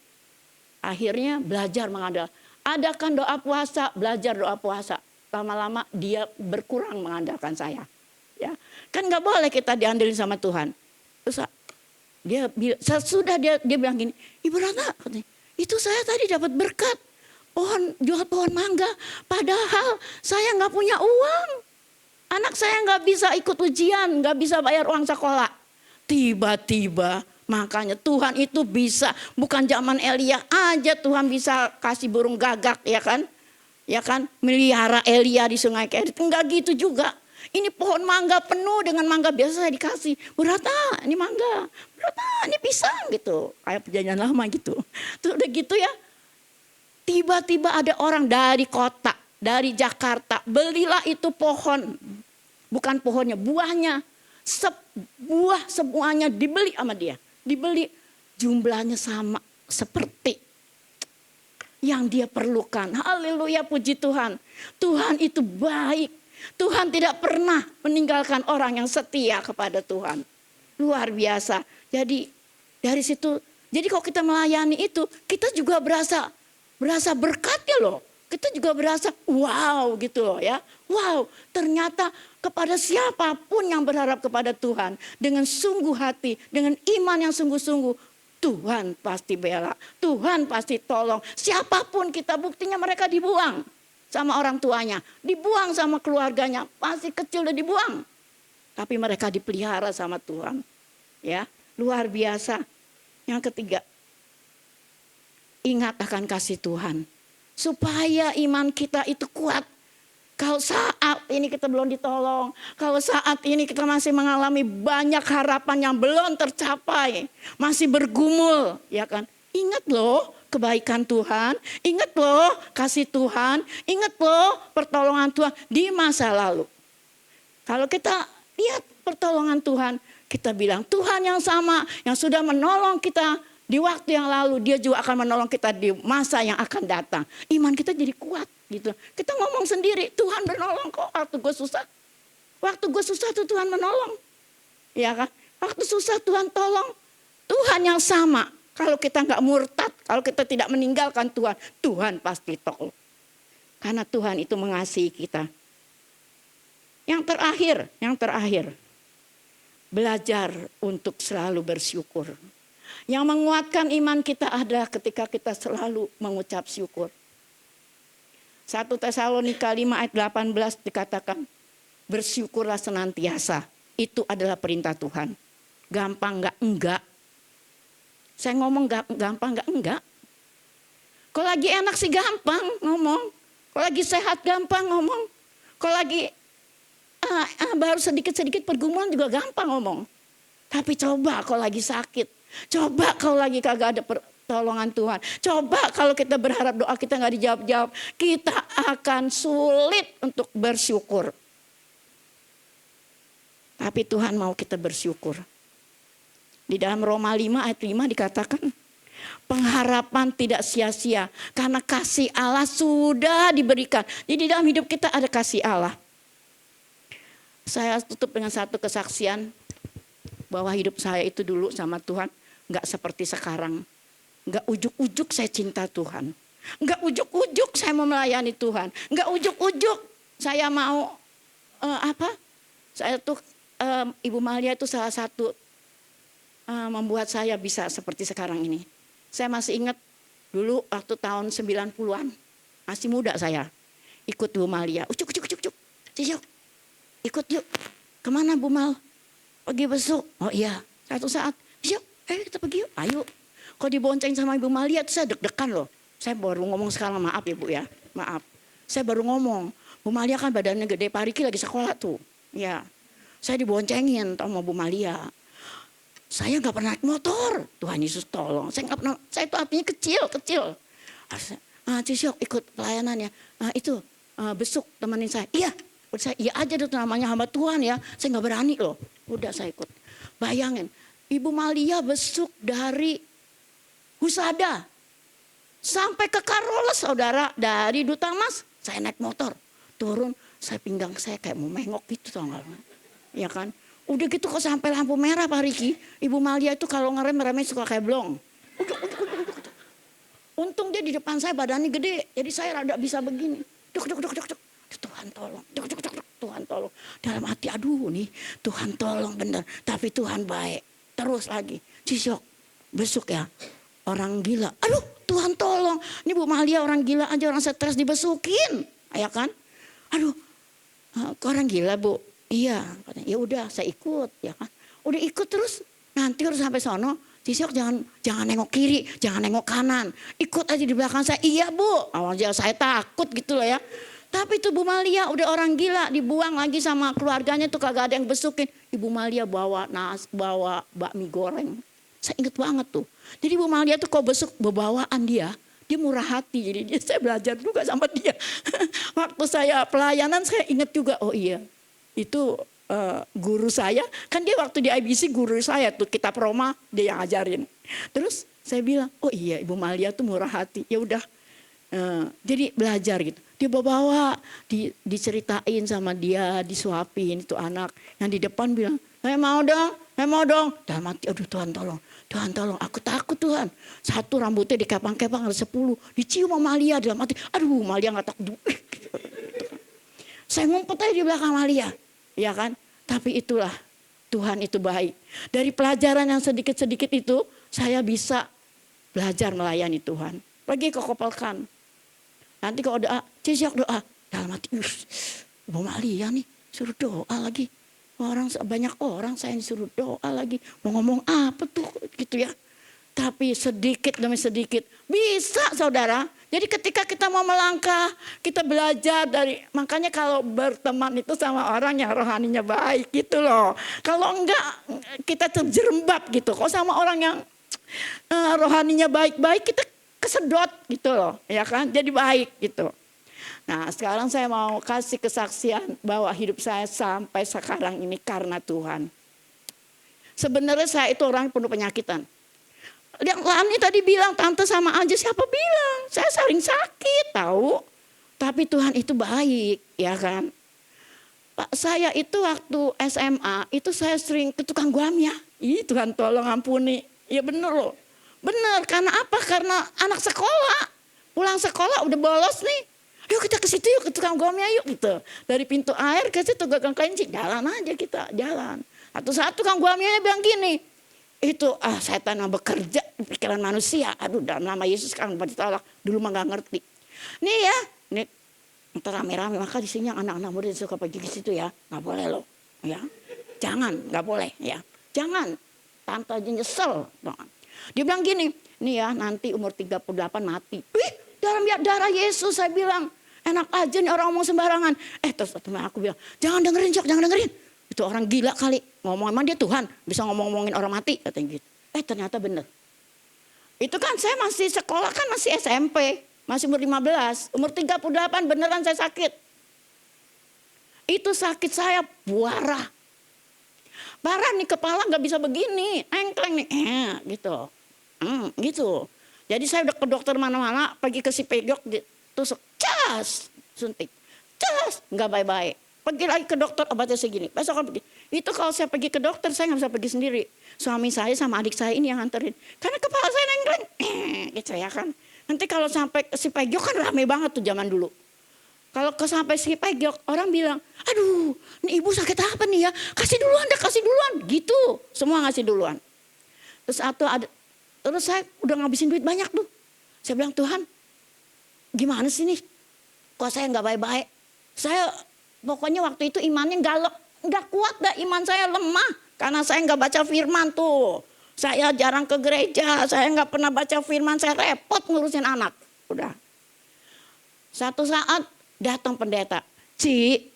Akhirnya belajar mengandalkan. Adakan doa puasa, belajar doa puasa. Lama-lama dia berkurang mengandalkan saya. Ya, kan nggak boleh kita diandelin sama Tuhan. Terus dia bilang gini, Ibu Ratna, itu saya tadi dapat berkat jual pohon mangga, padahal saya nggak punya uang. Anak saya nggak bisa ikut ujian, nggak bisa bayar uang sekolah. Tiba-tiba, makanya Tuhan itu bisa, bukan zaman Elia aja Tuhan bisa kasih burung gagak, ya kan? Ya kan, melihara Elia di Sungai Kerit, enggak gitu juga. Ini pohon mangga penuh dengan mangga biasa saya dikasih. Bu Ratna, ini mangga. Bu Ratna, ini pisang gitu. Kayak perjanjian lama gitu. Terus udah gitu ya. Tiba-tiba ada orang dari kota, dari Jakarta. Belilah itu pohon. Bukan pohonnya, buahnya. Buah semuanya dibeli sama dia. Dibeli jumlahnya sama seperti yang dia perlukan. Haleluya, puji Tuhan. Tuhan itu baik. Tuhan tidak pernah meninggalkan orang yang setia kepada Tuhan. Luar biasa. Jadi dari situ, jadi kalau kita melayani itu, kita juga berasa berkatnya loh. Kita juga berasa wow gitu loh ya. Wow, ternyata kepada siapapun yang berharap kepada Tuhan. Dengan sungguh hati, dengan iman yang sungguh-sungguh. Tuhan pasti bela, Tuhan pasti tolong. Siapapun kita, buktinya mereka dibuang sama orang tuanya, dibuang sama keluarganya, pasti kecil udah dibuang. Tapi mereka dipelihara sama Tuhan. Ya, luar biasa. Yang ketiga, ingat akan kasih Tuhan. Supaya iman kita itu kuat. Kalau saat ini kita belum ditolong, kalau saat ini kita masih mengalami banyak harapan yang belum tercapai, masih bergumul, ya kan? Ingat loh kebaikan Tuhan, ingat loh kasih Tuhan, ingat loh pertolongan Tuhan di masa lalu. Kalau kita lihat pertolongan Tuhan, kita bilang Tuhan yang sama yang sudah menolong kita di waktu yang lalu, dia juga akan menolong kita di masa yang akan datang. Iman kita jadi kuat gitu. Kita ngomong sendiri, Tuhan menolong kok waktu gue susah. Waktu gue susah tuh Tuhan menolong. Ya kan? Waktu susah Tuhan tolong. Tuhan yang sama. Kalau kita nggak murtad, kalau kita tidak meninggalkan Tuhan, Tuhan pasti tolong. Karena Tuhan itu mengasihi kita. Yang terakhir, belajar untuk selalu bersyukur. Yang menguatkan iman kita adalah ketika kita selalu mengucap syukur. 1 Tesalonika 5 ayat 18 dikatakan, bersyukurlah senantiasa. Itu adalah perintah Tuhan. Gampang nggak? Enggak. Saya ngomong gampang nggak? Enggak. Kalau lagi enak sih gampang ngomong. Kalau lagi sehat gampang ngomong. Kalau lagi baru sedikit-sedikit pergumulan juga gampang ngomong. Tapi coba kalau lagi sakit. Coba kalau lagi kagak ada pertolongan Tuhan. Coba kalau kita berharap doa kita nggak dijawab-jawab. Kita akan sulit untuk bersyukur. Tapi Tuhan mau kita bersyukur. Di dalam Roma 5 ayat 5 dikatakan, pengharapan tidak sia-sia karena kasih Allah sudah diberikan. Jadi dalam hidup kita ada kasih Allah. Saya tutup dengan satu kesaksian bahwa hidup saya itu dulu sama Tuhan nggak seperti sekarang. Nggak ujuk-ujuk saya cinta Tuhan. Nggak ujuk-ujuk saya mau melayani Tuhan. Nggak ujuk-ujuk saya mau Saya tuh Ibu Malia itu salah satu membuat saya bisa seperti sekarang ini. Saya masih ingat dulu waktu tahun 90-an, masih muda saya, ikut Bu Malia. Ucuk, ikut yuk. Kemana Bu Mal? Pergi besok. Oh iya, satu saat. Yuk, kita pergi yuk, ayo. Kalau dibonceng sama Ibu Malia, itu saya deg-degan loh. Saya baru ngomong sekarang, maaf ya Bu ya, maaf. Saya baru ngomong, Bu Malia kan badannya gede, Pak Riki lagi sekolah tuh. Ya, saya diboncengin sama Bu Malia. Saya nggak pernah naik motor, Tuhan Yesus tolong. Saya nggak pernah, saya itu artinya kecil. Cisyok ikut pelayanannya. Itu besuk temenin saya. Iya, saya iya aja deh, namanya hamba Tuhan ya. Saya nggak berani loh. Udah saya ikut. Bayangin, Ibu Malia besuk dari Husada sampai ke Karoles, saudara. Dari Duta Mas, saya naik motor turun, saya pinggang saya kayak mau mengok gitu, tau nggak? Ya kan? Udah gitu kok sampai lampu merah Pak Riki. Ibu Malia itu kalau remnya suka kayak blong. Udah. Untung dia di depan saya badannya gede, jadi saya rada bisa begini. Duk. Tuhan tolong, Tuhan tolong. Dalam hati, aduh nih, Tuhan tolong bener. Tapi Tuhan baik. Terus lagi, Cisyok, besuk ya. Orang gila, aduh Tuhan tolong. Ini Bu Malia orang gila aja, orang stres dibesukin. Ya kan? Aduh, kok orang gila Bu? Iya, ya udah saya ikut ya kan. Udah ikut terus, nanti harus sampai sono. Cisyok jangan nengok kiri, jangan nengok kanan. Ikut aja di belakang saya. Iya Bu, awalnya saya takut gitu loh ya. Tapi itu Bu Malia udah orang gila, dibuang lagi sama keluarganya tuh kagak ada yang besukin. Ibu Malia bawa bakmi goreng. Saya inget banget tuh. Jadi Bu Malia tuh kok besuk bebawaan dia murah hati. Jadi saya belajar juga sama dia. Waktu saya pelayanan saya inget juga, oh iya itu guru saya. Kan dia waktu di IBC guru saya tuh, kitab Roma dia yang ajarin. Terus saya bilang, oh iya Ibu Malia tuh murah hati. Ya udah. Jadi belajar gitu. Dia bawa, diceritain sama dia, disuapin itu anak. Yang di depan bilang, saya mau dong. Dalam hati, aduh Tuhan tolong, aku takut Tuhan. Satu rambutnya dikepang-kepang, ada 10. Dicium sama Malia dalam hati, aduh Malia gak takut. Saya ngumpet aja di belakang Malia. Ya kan? Tapi itulah, Tuhan itu baik. Dari pelajaran yang sedikit-sedikit itu, saya bisa belajar melayani Tuhan. Pergi ke Kopelkan. Nanti kalau doa, Cisyok doa. Dalam hati, Bu Malia nih suruh doa lagi. Banyak orang saya disuruh doa lagi. Mau ngomong apa tuh gitu ya. Tapi sedikit demi sedikit bisa saudara. Jadi ketika kita mau melangkah, kita belajar dari, makanya kalau berteman itu sama orang yang rohaninya baik gitu loh. Kalau enggak kita terjerembab gitu. Kalau sama orang yang rohaninya baik-baik kita kesedot gitu loh, ya kan? Jadi baik gitu. Nah sekarang saya mau kasih kesaksian bahwa hidup saya sampai sekarang ini karena Tuhan. Sebenarnya saya itu orang penuh penyakitan. Yang Lani tadi bilang, tante sama aja, siapa bilang? Saya sering sakit tahu. Tapi Tuhan itu baik, ya kan? Pak, saya itu waktu SMA, itu saya sering ke tukang guamnya. Ih Tuhan tolong ampuni. Ya bener loh. Bener, karena apa? Karena anak sekolah. Pulang sekolah udah bolos nih. Yuk kita ke situ yuk, ke tukang guamnya yuk gitu. Dari pintu air ke situ tukang kelinci, jalan aja kita, jalan. Satu tukang guamnya bilang gini, itu setan yang bekerja di pikiran manusia. Aduh dalam nama Yesus kan ditolak. Dulu mah gak ngerti. Nih ya, nih rame-rame, maka di sini yang anak-anak muda suka pergi ke situ ya. Gak boleh loh. Ya. Jangan, gak boleh ya. Jangan. Tante aja nyesel. Dia bilang gini, nih ya nanti umur 38 mati. Wih dalam darah Yesus saya bilang. Enak aja nih orang ngomong sembarangan. Terus teman aku bilang, jangan dengerin Jok, jangan dengerin. Itu orang gila kali. Ngomong emang dia Tuhan. Bisa ngomong-ngomongin orang mati. Katanya gitu. Ternyata bener. Itu kan saya masih sekolah kan masih SMP. Masih umur 15. Umur 38 beneran saya sakit. Itu sakit saya buarah. Parah nih kepala gak bisa begini. Engkleng nih. Gitu. Gitu. Jadi saya udah ke dokter mana-mana. Pergi ke si Pegyok. Tusuk. Cas. Suntik. Cas. Gak baik-baik. Pergi lagi ke dokter, obatnya segini. Besok pergi. Itu kalau saya pergi ke dokter, saya gak bisa pergi sendiri. Suami saya sama adik saya ini yang nganterin. Karena kepala saya nengkleng. Gitu ya kan. Nanti kalau sampai si Pegyok kan rame banget tuh zaman dulu. Kalau sampai si Pegyok, orang bilang, aduh ini ibu sakit apa nih ya. Kasih duluan. Gitu. Semua ngasih duluan. Terus terus saya udah ngabisin duit banyak tuh. Saya bilang, Tuhan gimana sih nih. Kok saya gak baik-baik. Saya pokoknya waktu itu imannya nggak kuat dah, iman saya lemah karena saya nggak baca firman tuh. Saya jarang ke gereja, saya nggak pernah baca firman, saya repot ngurusin anak. Udah. Satu saat datang pendeta, Ci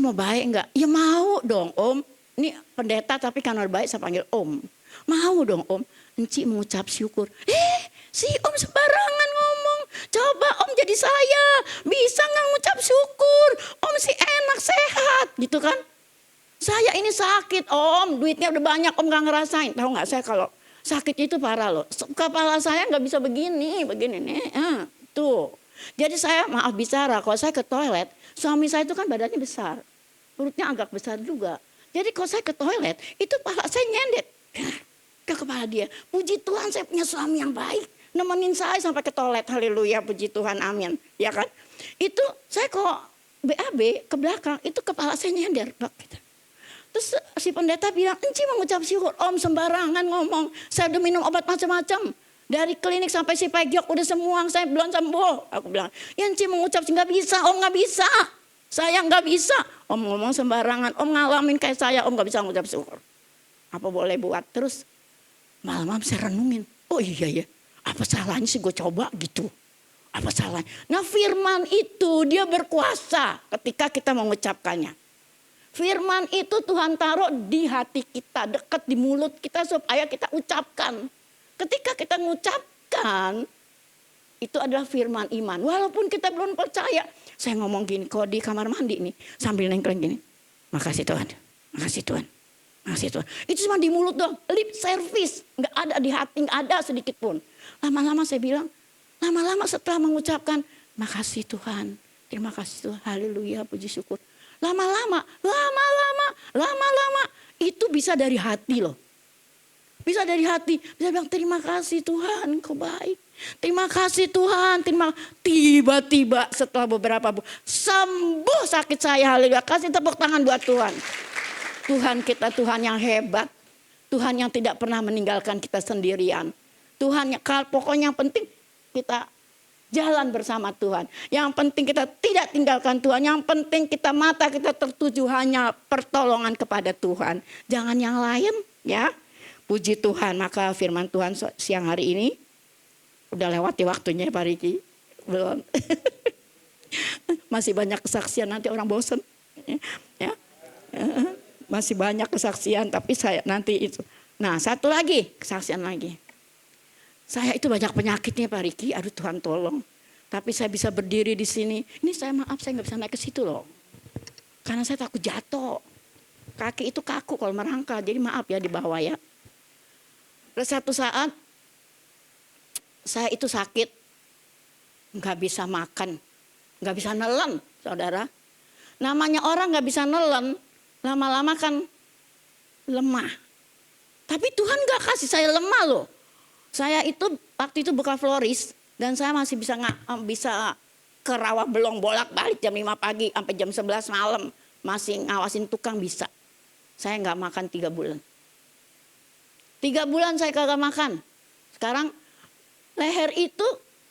mau baik nggak? Ya mau dong Om. Ini pendeta tapi karena baik saya panggil Om. Mau dong Om. Ci mengucap syukur. Si Om sembarangan ngomong. Coba Om jadi jadi saya bisa nggak ngucap syukur? Om sih enak sehat gitu kan. Saya ini sakit om, duitnya udah banyak om nggak ngerasain. Tahu nggak saya kalau sakit itu parah loh. Kepala saya nggak bisa begini nih. Tuh. Jadi saya maaf bicara, kalau saya ke toilet, suami saya itu kan badannya besar. Perutnya agak besar juga. Jadi kalau saya ke toilet, itu kepala saya nyendet ke kepala dia. Puji Tuhan saya punya suami yang baik. Nemenin saya sampai ke toilet, haleluya, puji Tuhan, amin. Ya kan? Itu saya kok BAB ke belakang, itu kepala saya nyender. Terus si pendeta bilang, Enci mengucap syukur, om sembarangan ngomong. Saya udah minum obat macam-macam. Dari klinik sampai si Pegiok udah semua, saya belum sembuh. Aku bilang, ya Enci mengucap nggak bisa, om nggak bisa. Saya nggak bisa. Om ngomong sembarangan, om ngalamin kayak saya, om nggak bisa mengucap syukur. Apa boleh buat? Terus malam-malam saya renungin, oh iya ya, apa salahnya sih gue coba gitu. Apa salahnya? Nah firman itu dia berkuasa ketika kita mengucapkannya. Firman itu Tuhan taruh di hati kita, dekat di mulut kita supaya kita ucapkan. Ketika kita mengucapkan, itu adalah firman iman. Walaupun kita belum percaya. Saya ngomong gini, kok di kamar mandi nih, sambil nengkleng gini. Makasih Tuhan, makasih Tuhan, makasih Tuhan. Itu cuma di mulut doang, lip service. Nggak ada di hati, nggak ada sedikit pun. Lama-lama saya bilang, lama-lama setelah mengucapkan, makasih Tuhan, terima kasih Tuhan, haleluya, puji syukur. Lama-lama, itu bisa dari hati loh. Bisa dari hati, bisa bilang terima kasih Tuhan, kau baik. Terima kasih Tuhan, tiba-tiba setelah beberapa bulan sembuh sakit saya, haleluya. Kasih tepuk tangan buat Tuhan. Tuhan kita Tuhan yang hebat. Tuhan yang tidak pernah meninggalkan kita sendirian. Tuhan yang pokoknya yang penting kita jalan bersama Tuhan. Yang penting kita tidak tinggalkan Tuhan. Yang penting kita mata kita tertuju hanya pertolongan kepada Tuhan. Jangan yang lain ya. Puji Tuhan, maka firman Tuhan siang hari ini udah lewati waktunya Pak Riki. Belum. Masih banyak kesaksian, nanti orang bosan. Ya. Masih banyak kesaksian, tapi saya nanti itu. Nah, satu lagi, kesaksian lagi. Saya itu banyak penyakitnya Pak Riki, aduh Tuhan tolong. Tapi saya bisa berdiri di sini. Ini saya maaf, saya nggak bisa naik ke situ loh. Karena saya takut jatuh. Kaki itu kaku kalau merangkak, jadi maaf ya di bawah ya. Terus satu saat saya itu sakit, nggak bisa makan, nggak bisa nelen, saudara. Namanya orang nggak bisa nelen, lama-lama kan lemah. Tapi Tuhan nggak kasih saya lemah loh. Saya itu waktu itu buka floris dan saya masih bisa ke Rawabelong bolak-balik jam 5 pagi sampai jam 11 malam masih ngawasin tukang bisa. Saya nggak makan 3 bulan. 3 bulan saya kagak makan. Sekarang leher itu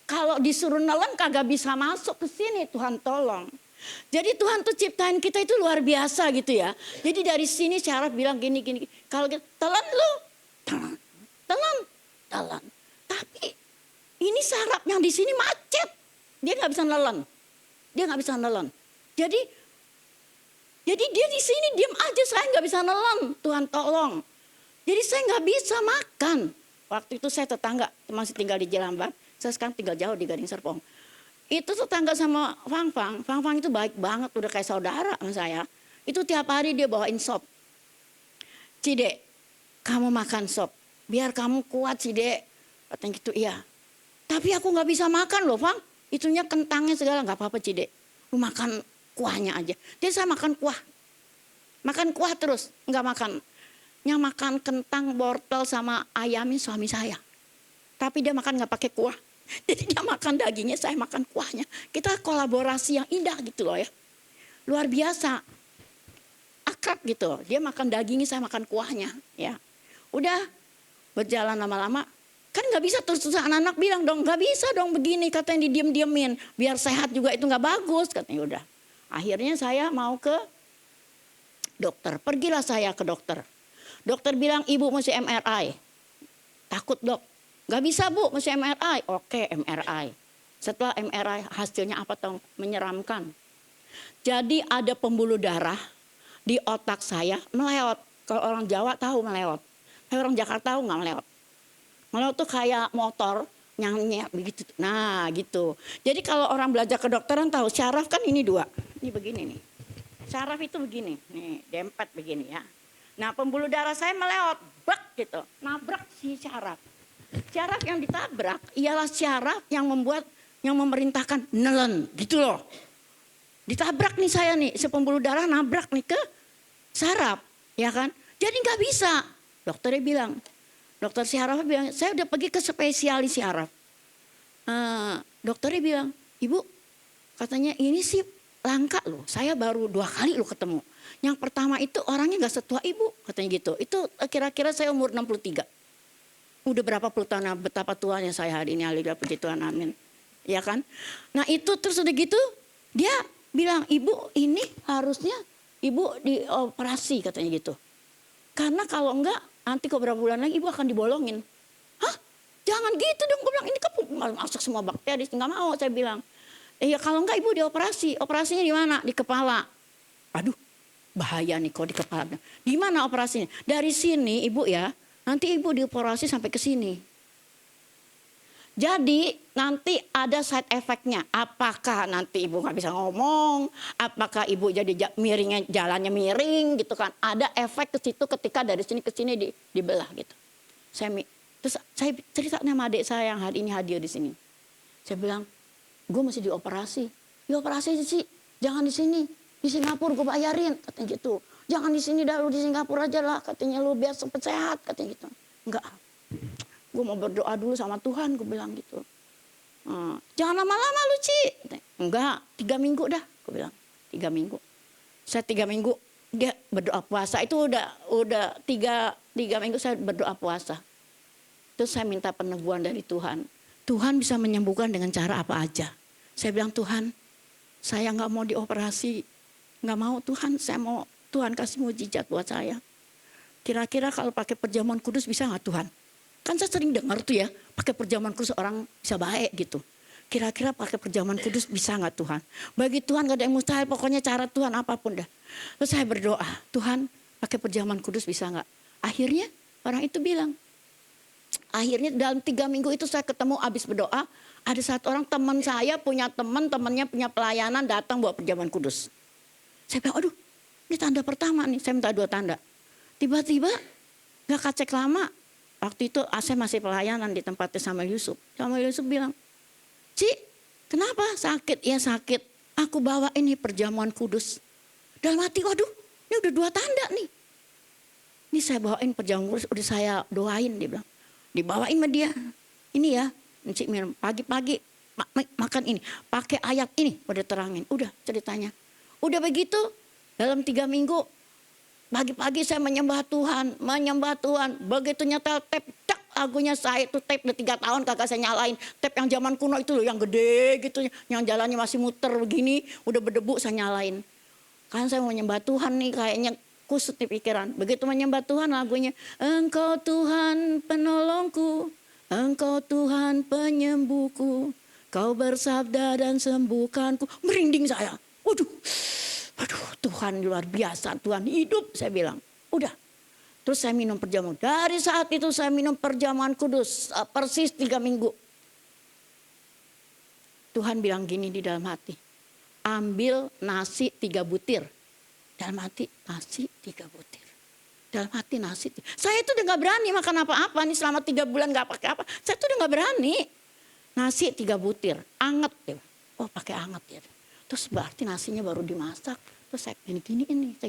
kalau disuruh nelen kagak bisa masuk ke sini, Tuhan tolong. Jadi Tuhan tuh ciptain kita itu luar biasa gitu ya. Jadi dari sini syarat bilang gini. Kalau kita telan lu, telan. Tapi ini saraf yang di sini macet. Dia nggak bisa nelen. Jadi dia di sini diam aja, saya nggak bisa nelen. Tuhan tolong. Jadi saya nggak bisa makan. Waktu itu saya tetangga, masih tinggal di Jelambar. Saya sekarang tinggal jauh di Gading Serpong. Itu tetangga sama Fang. Fang itu baik banget, udah kayak saudara sama saya. Itu tiap hari dia bawain sop. Cide, kamu makan sop. Biar kamu kuat Cide. Katanya gitu, iya. Tapi aku nggak bisa makan loh Fang. Itunya kentangnya segala, nggak apa-apa Cide. Lu makan kuahnya aja. Jadi saya makan kuah. Makan kuah terus, nggak makan. Yang makan kentang, wortel sama ayamnya suami saya. Tapi dia makan nggak pakai kuah. Jadi dia makan dagingnya, saya makan kuahnya. Kita kolaborasi yang indah gitu loh ya. Luar biasa. Akrab gitu. Dia makan dagingnya, saya makan kuahnya. Ya. Udah berjalan lama-lama. Kan nggak bisa terus anak-anak bilang dong. Nggak bisa dong begini, katanya didiem-diemin. Biar sehat juga itu nggak bagus. Katanya udah. Akhirnya saya mau ke dokter. Pergilah saya ke dokter. Dokter bilang ibu mesti MRI. Takut dok. Gak bisa bu, mesti MRI. Oke MRI. Setelah MRI hasilnya apa tahu? Menyeramkan. Jadi ada pembuluh darah di otak saya melewat. Kalau orang Jawa tahu melewat. Kalau orang Jakarta tahu nggak melewat. Melewat tuh kayak motor nyanyi begitu. Nah gitu. Jadi kalau orang belajar kedokteran tahu syaraf kan ini 2. Ini begini nih. Syaraf itu begini. Nih dempet begini ya. Nah pembuluh darah saya melewat. Bak gitu. Nabrak si syaraf. Syaraf yang ditabrak ialah syaraf yang memerintahkan nelen gitu loh. Ditabrak nih saya nih. Si pembuluh darah nabrak nih ke syaraf. Ya kan. Jadi nggak bisa. Dokternya bilang. Dokter syaraf bilang, saya udah pergi ke spesialis syaraf. Dokternya bilang, ibu katanya ini sih langka loh. Saya baru 2 kali loh ketemu. Yang pertama itu orangnya gak setua ibu katanya gitu. Itu kira-kira saya umur 63. Udah berapa puluh tahun, betapa tuanya saya hari ini. Haleluya puji Tuhan, amin. Ya kan. Nah itu terus udah gitu dia bilang, ibu ini harusnya ibu dioperasi katanya gitu. Karena kalau enggak nanti kok berapa bulan lagi ibu akan dibolongin. Hah? Jangan gitu dong. Gue bilang ini kan masuk semua bakteri. Nggak mau saya bilang. Ya kalau enggak ibu dioperasi. Operasinya di mana? Di kepala. Aduh bahaya nih kok di kepala. Di mana operasinya? Dari sini ibu ya. Nanti ibu dioperasi sampai ke sini. Jadi nanti ada side effect-nya. Apakah nanti ibu nggak bisa ngomong? Apakah ibu jadi miringnya jalannya miring gitu kan? Ada efek ke situ ketika dari sini ke sini dibelah gitu. Terus saya cerita sama adik saya yang hari ini hadir di sini. Saya bilang, gue mesti dioperasi. Dioperasi sih, jangan di sini. Di Singapura gue bayarin katanya gitu. Jangan di sini dah, lu di Singapura aja lah katanya lu biar sempat sehat katanya gitu. Enggak. Gue mau berdoa dulu sama Tuhan, gue bilang gitu. Jangan lama-lama lu Ci. Enggak, 3 minggu dah, gue bilang. 3 minggu. Saya 3 minggu dia berdoa puasa. Itu udah 3 minggu saya berdoa puasa. Terus saya minta peneguhan dari Tuhan. Tuhan bisa menyembuhkan dengan cara apa aja. Saya bilang Tuhan, saya nggak mau dioperasi. Nggak mau Tuhan, saya mau Tuhan kasih mujizat buat saya. Kira-kira kalau pakai perjamuan kudus bisa nggak Tuhan? Kan saya sering dengar tuh ya, pakai perjamuan kudus orang bisa baik gitu. Kira-kira pakai perjamuan kudus bisa nggak Tuhan? Bagi Tuhan gak ada yang mustahil, pokoknya cara Tuhan apapun dah. Terus saya berdoa, Tuhan pakai perjamuan kudus bisa nggak? Akhirnya orang itu bilang, akhirnya dalam 3 minggu itu saya ketemu abis berdoa, ada 1 orang teman saya punya temannya punya pelayanan datang buat perjamuan kudus. Saya bilang, aduh ini tanda pertama nih, saya minta 2 tanda. Tiba-tiba gak kacek lama. Waktu itu saya masih pelayanan di tempatnya sama Yusuf. Sama Yusuf bilang, Ci kenapa sakit? Ya sakit. Aku bawa ini perjamuan kudus. Dalam hati, waduh ini udah 2 tanda nih. Ini saya bawain perjamuan kudus, udah saya doain dia bilang. Dibawain sama dia. Ini ya, Ci minum pagi-pagi makan ini. Pakai ayat ini, udah terangin. Udah ceritanya. Udah begitu, dalam 3 minggu. Pagi-pagi saya menyembah Tuhan. Begitu nyetel tape, cak lagunya saya itu tape udah 3 tahun kagak saya nyalain. Tape yang zaman kuno itu loh yang gede gitu. Yang jalannya masih muter begini, udah berdebu saya nyalain. Kan saya mau menyembah Tuhan nih kayaknya kusut di pikiran. Begitu menyembah Tuhan lagunya, Engkau Tuhan penolongku, Engkau Tuhan penyembuhku, Kau bersabda dan sembuhkanku. Merinding saya. Waduh Tuhan luar biasa, Tuhan hidup saya bilang. Udah, terus saya minum perjamuan. Dari saat itu saya minum perjamuan kudus persis 3 minggu. Tuhan bilang gini di dalam hati. Ambil nasi 3 butir. Dalam hati nasi 3 butir. Dalam hati nasi. Saya itu udah gak berani makan apa-apa nih selama 3 bulan gak pakai apa. Saya tuh udah gak berani. Nasi 3 butir, anget ya. Oh pakai anget ya. Terus berarti nasinya baru dimasak. Terus saya gini-giniin nih, saya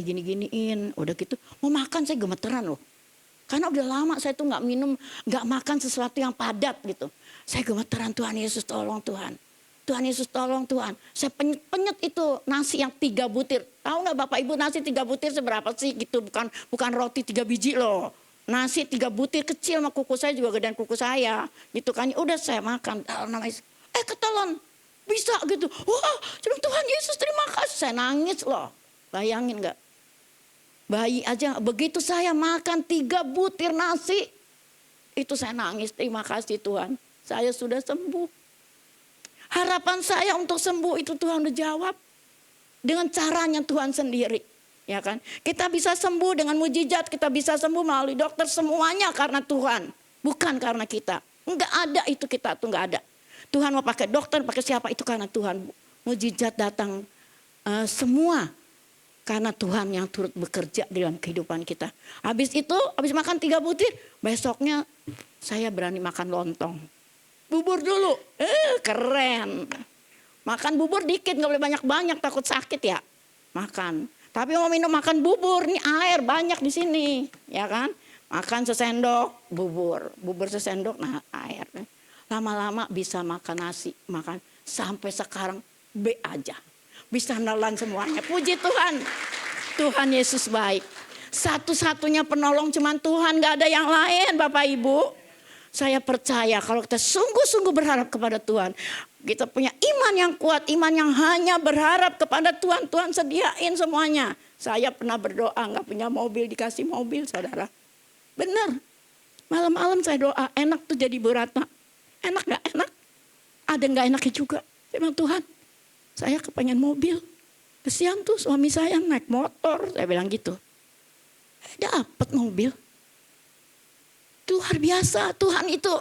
gini-giniin. Udah gitu, mau makan saya gemeteran loh. Karena udah lama saya tuh gak minum, gak makan sesuatu yang padat gitu. Saya gemeteran, Tuhan Yesus tolong Tuhan. Tuhan Yesus tolong Tuhan. Saya penyet itu nasi yang 3 butir. Tahu gak Bapak Ibu nasi 3 butir seberapa sih gitu. Bukan roti 3 biji loh. Nasi 3 butir kecil sama kuku saya juga gedean kuku saya. Gitu kan, udah saya makan. Namanya, ketelan. Bisa gitu. Wah, Tuhan Yesus terima kasih. Saya nangis loh. Bayangin gak? Bayi aja. Begitu saya makan 3 butir nasi. Itu saya nangis. Terima kasih Tuhan. Saya sudah sembuh. Harapan saya untuk sembuh itu Tuhan udah jawab. Dengan caranya Tuhan sendiri. Ya kan? Kita bisa sembuh dengan mujizat. Kita bisa sembuh melalui dokter. Semuanya karena Tuhan. Bukan karena kita. Enggak ada itu, kita tuh enggak ada. Tuhan mau pakai dokter, pakai siapa, itu karena Tuhan. Mujizat datang semua karena Tuhan yang turut bekerja dalam kehidupan kita. Habis itu, habis makan 3 butir, besoknya saya berani makan lontong. Bubur dulu, keren. Makan bubur dikit, gak boleh banyak-banyak, takut sakit ya. Makan. Tapi mau minum makan bubur, nih air banyak di sini, ya kan. Makan sesendok, bubur sesendok, nah air. Lama-lama bisa makan nasi, makan sampai sekarang B aja. Bisa nelan semuanya. Puji Tuhan. Tuhan Yesus baik. Satu-satunya penolong cuman Tuhan, gak ada yang lain Bapak Ibu. Saya percaya kalau kita sungguh-sungguh berharap kepada Tuhan. Kita punya iman yang kuat, iman yang hanya berharap kepada Tuhan. Tuhan sediain semuanya. Saya pernah berdoa gak punya mobil, dikasih mobil saudara. Benar. Malam-malam saya doa, enak tuh jadi Bu Ratna. Enak gak enak? Ada gak enaknya juga. Saya bilang Tuhan, saya kepengen mobil. Kesian tuh suami saya naik motor. Saya bilang gitu. Dapat mobil. Luar biasa Tuhan itu.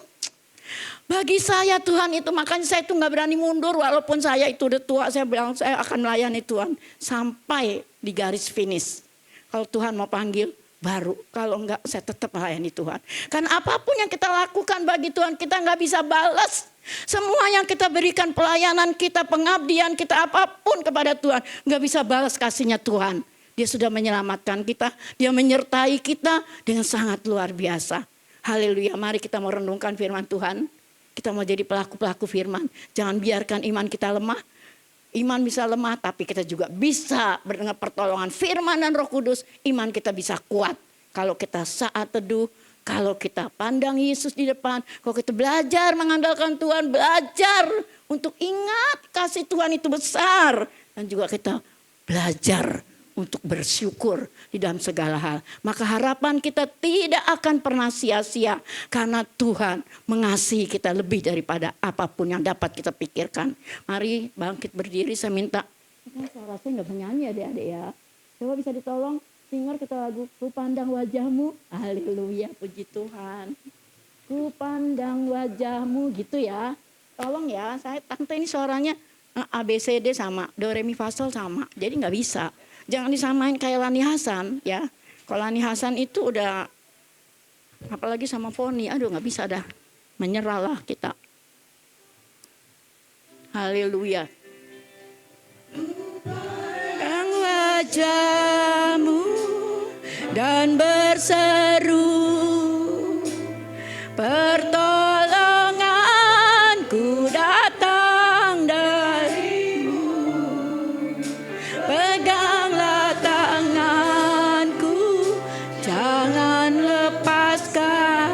Bagi saya Tuhan itu. Makanya saya tuh gak berani mundur. Walaupun saya itu udah tua. Saya bilang saya akan melayani Tuhan. Sampai di garis finish. Kalau Tuhan mau panggil baru. Kalau enggak saya tetap melayani Tuhan. Karena apapun yang kita lakukan bagi Tuhan. Kita gak bisa balas. Semua yang kita berikan, pelayanan kita, pengabdian kita, apapun kepada Tuhan, gak bisa balas kasihnya Tuhan. Dia sudah menyelamatkan kita, dia menyertai kita dengan sangat luar biasa. Haleluya, mari kita mau renungkan firman Tuhan. Kita mau jadi pelaku-pelaku firman. Jangan biarkan iman kita lemah. Iman bisa lemah, tapi kita juga bisa dengan pertolongan firman dan Roh Kudus. Iman kita bisa kuat. Kalau kita saat teduh, kalau kita pandang Yesus di depan, kalau kita belajar mengandalkan Tuhan, belajar untuk ingat kasih Tuhan itu besar. Dan juga kita belajar untuk bersyukur di dalam segala hal. Maka harapan kita tidak akan pernah sia-sia. Karena Tuhan mengasihi kita lebih daripada apapun yang dapat kita pikirkan. Mari bangkit berdiri, saya minta. Saya rasa gak menyanyi adik-adik ya. Coba bisa ditolong. Singer kita lagu Ku Pandang Wajahmu. Haleluya, puji Tuhan. Ku pandang wajahmu, gitu ya. Tolong ya, saya tante ini suaranya ABCD sama, Do Re Mi Fa Sol sama. Jadi gak bisa. Jangan disamain kayak Lani Hasan ya. Kalau Lani Hasan itu udah, apalagi sama Foni, aduh gak bisa dah. Menyerahlah kita. Haleluya. Pandang wajahmu dan berseru, pertolonganku datang darimu. Peganglah tanganku, jangan lepaskan.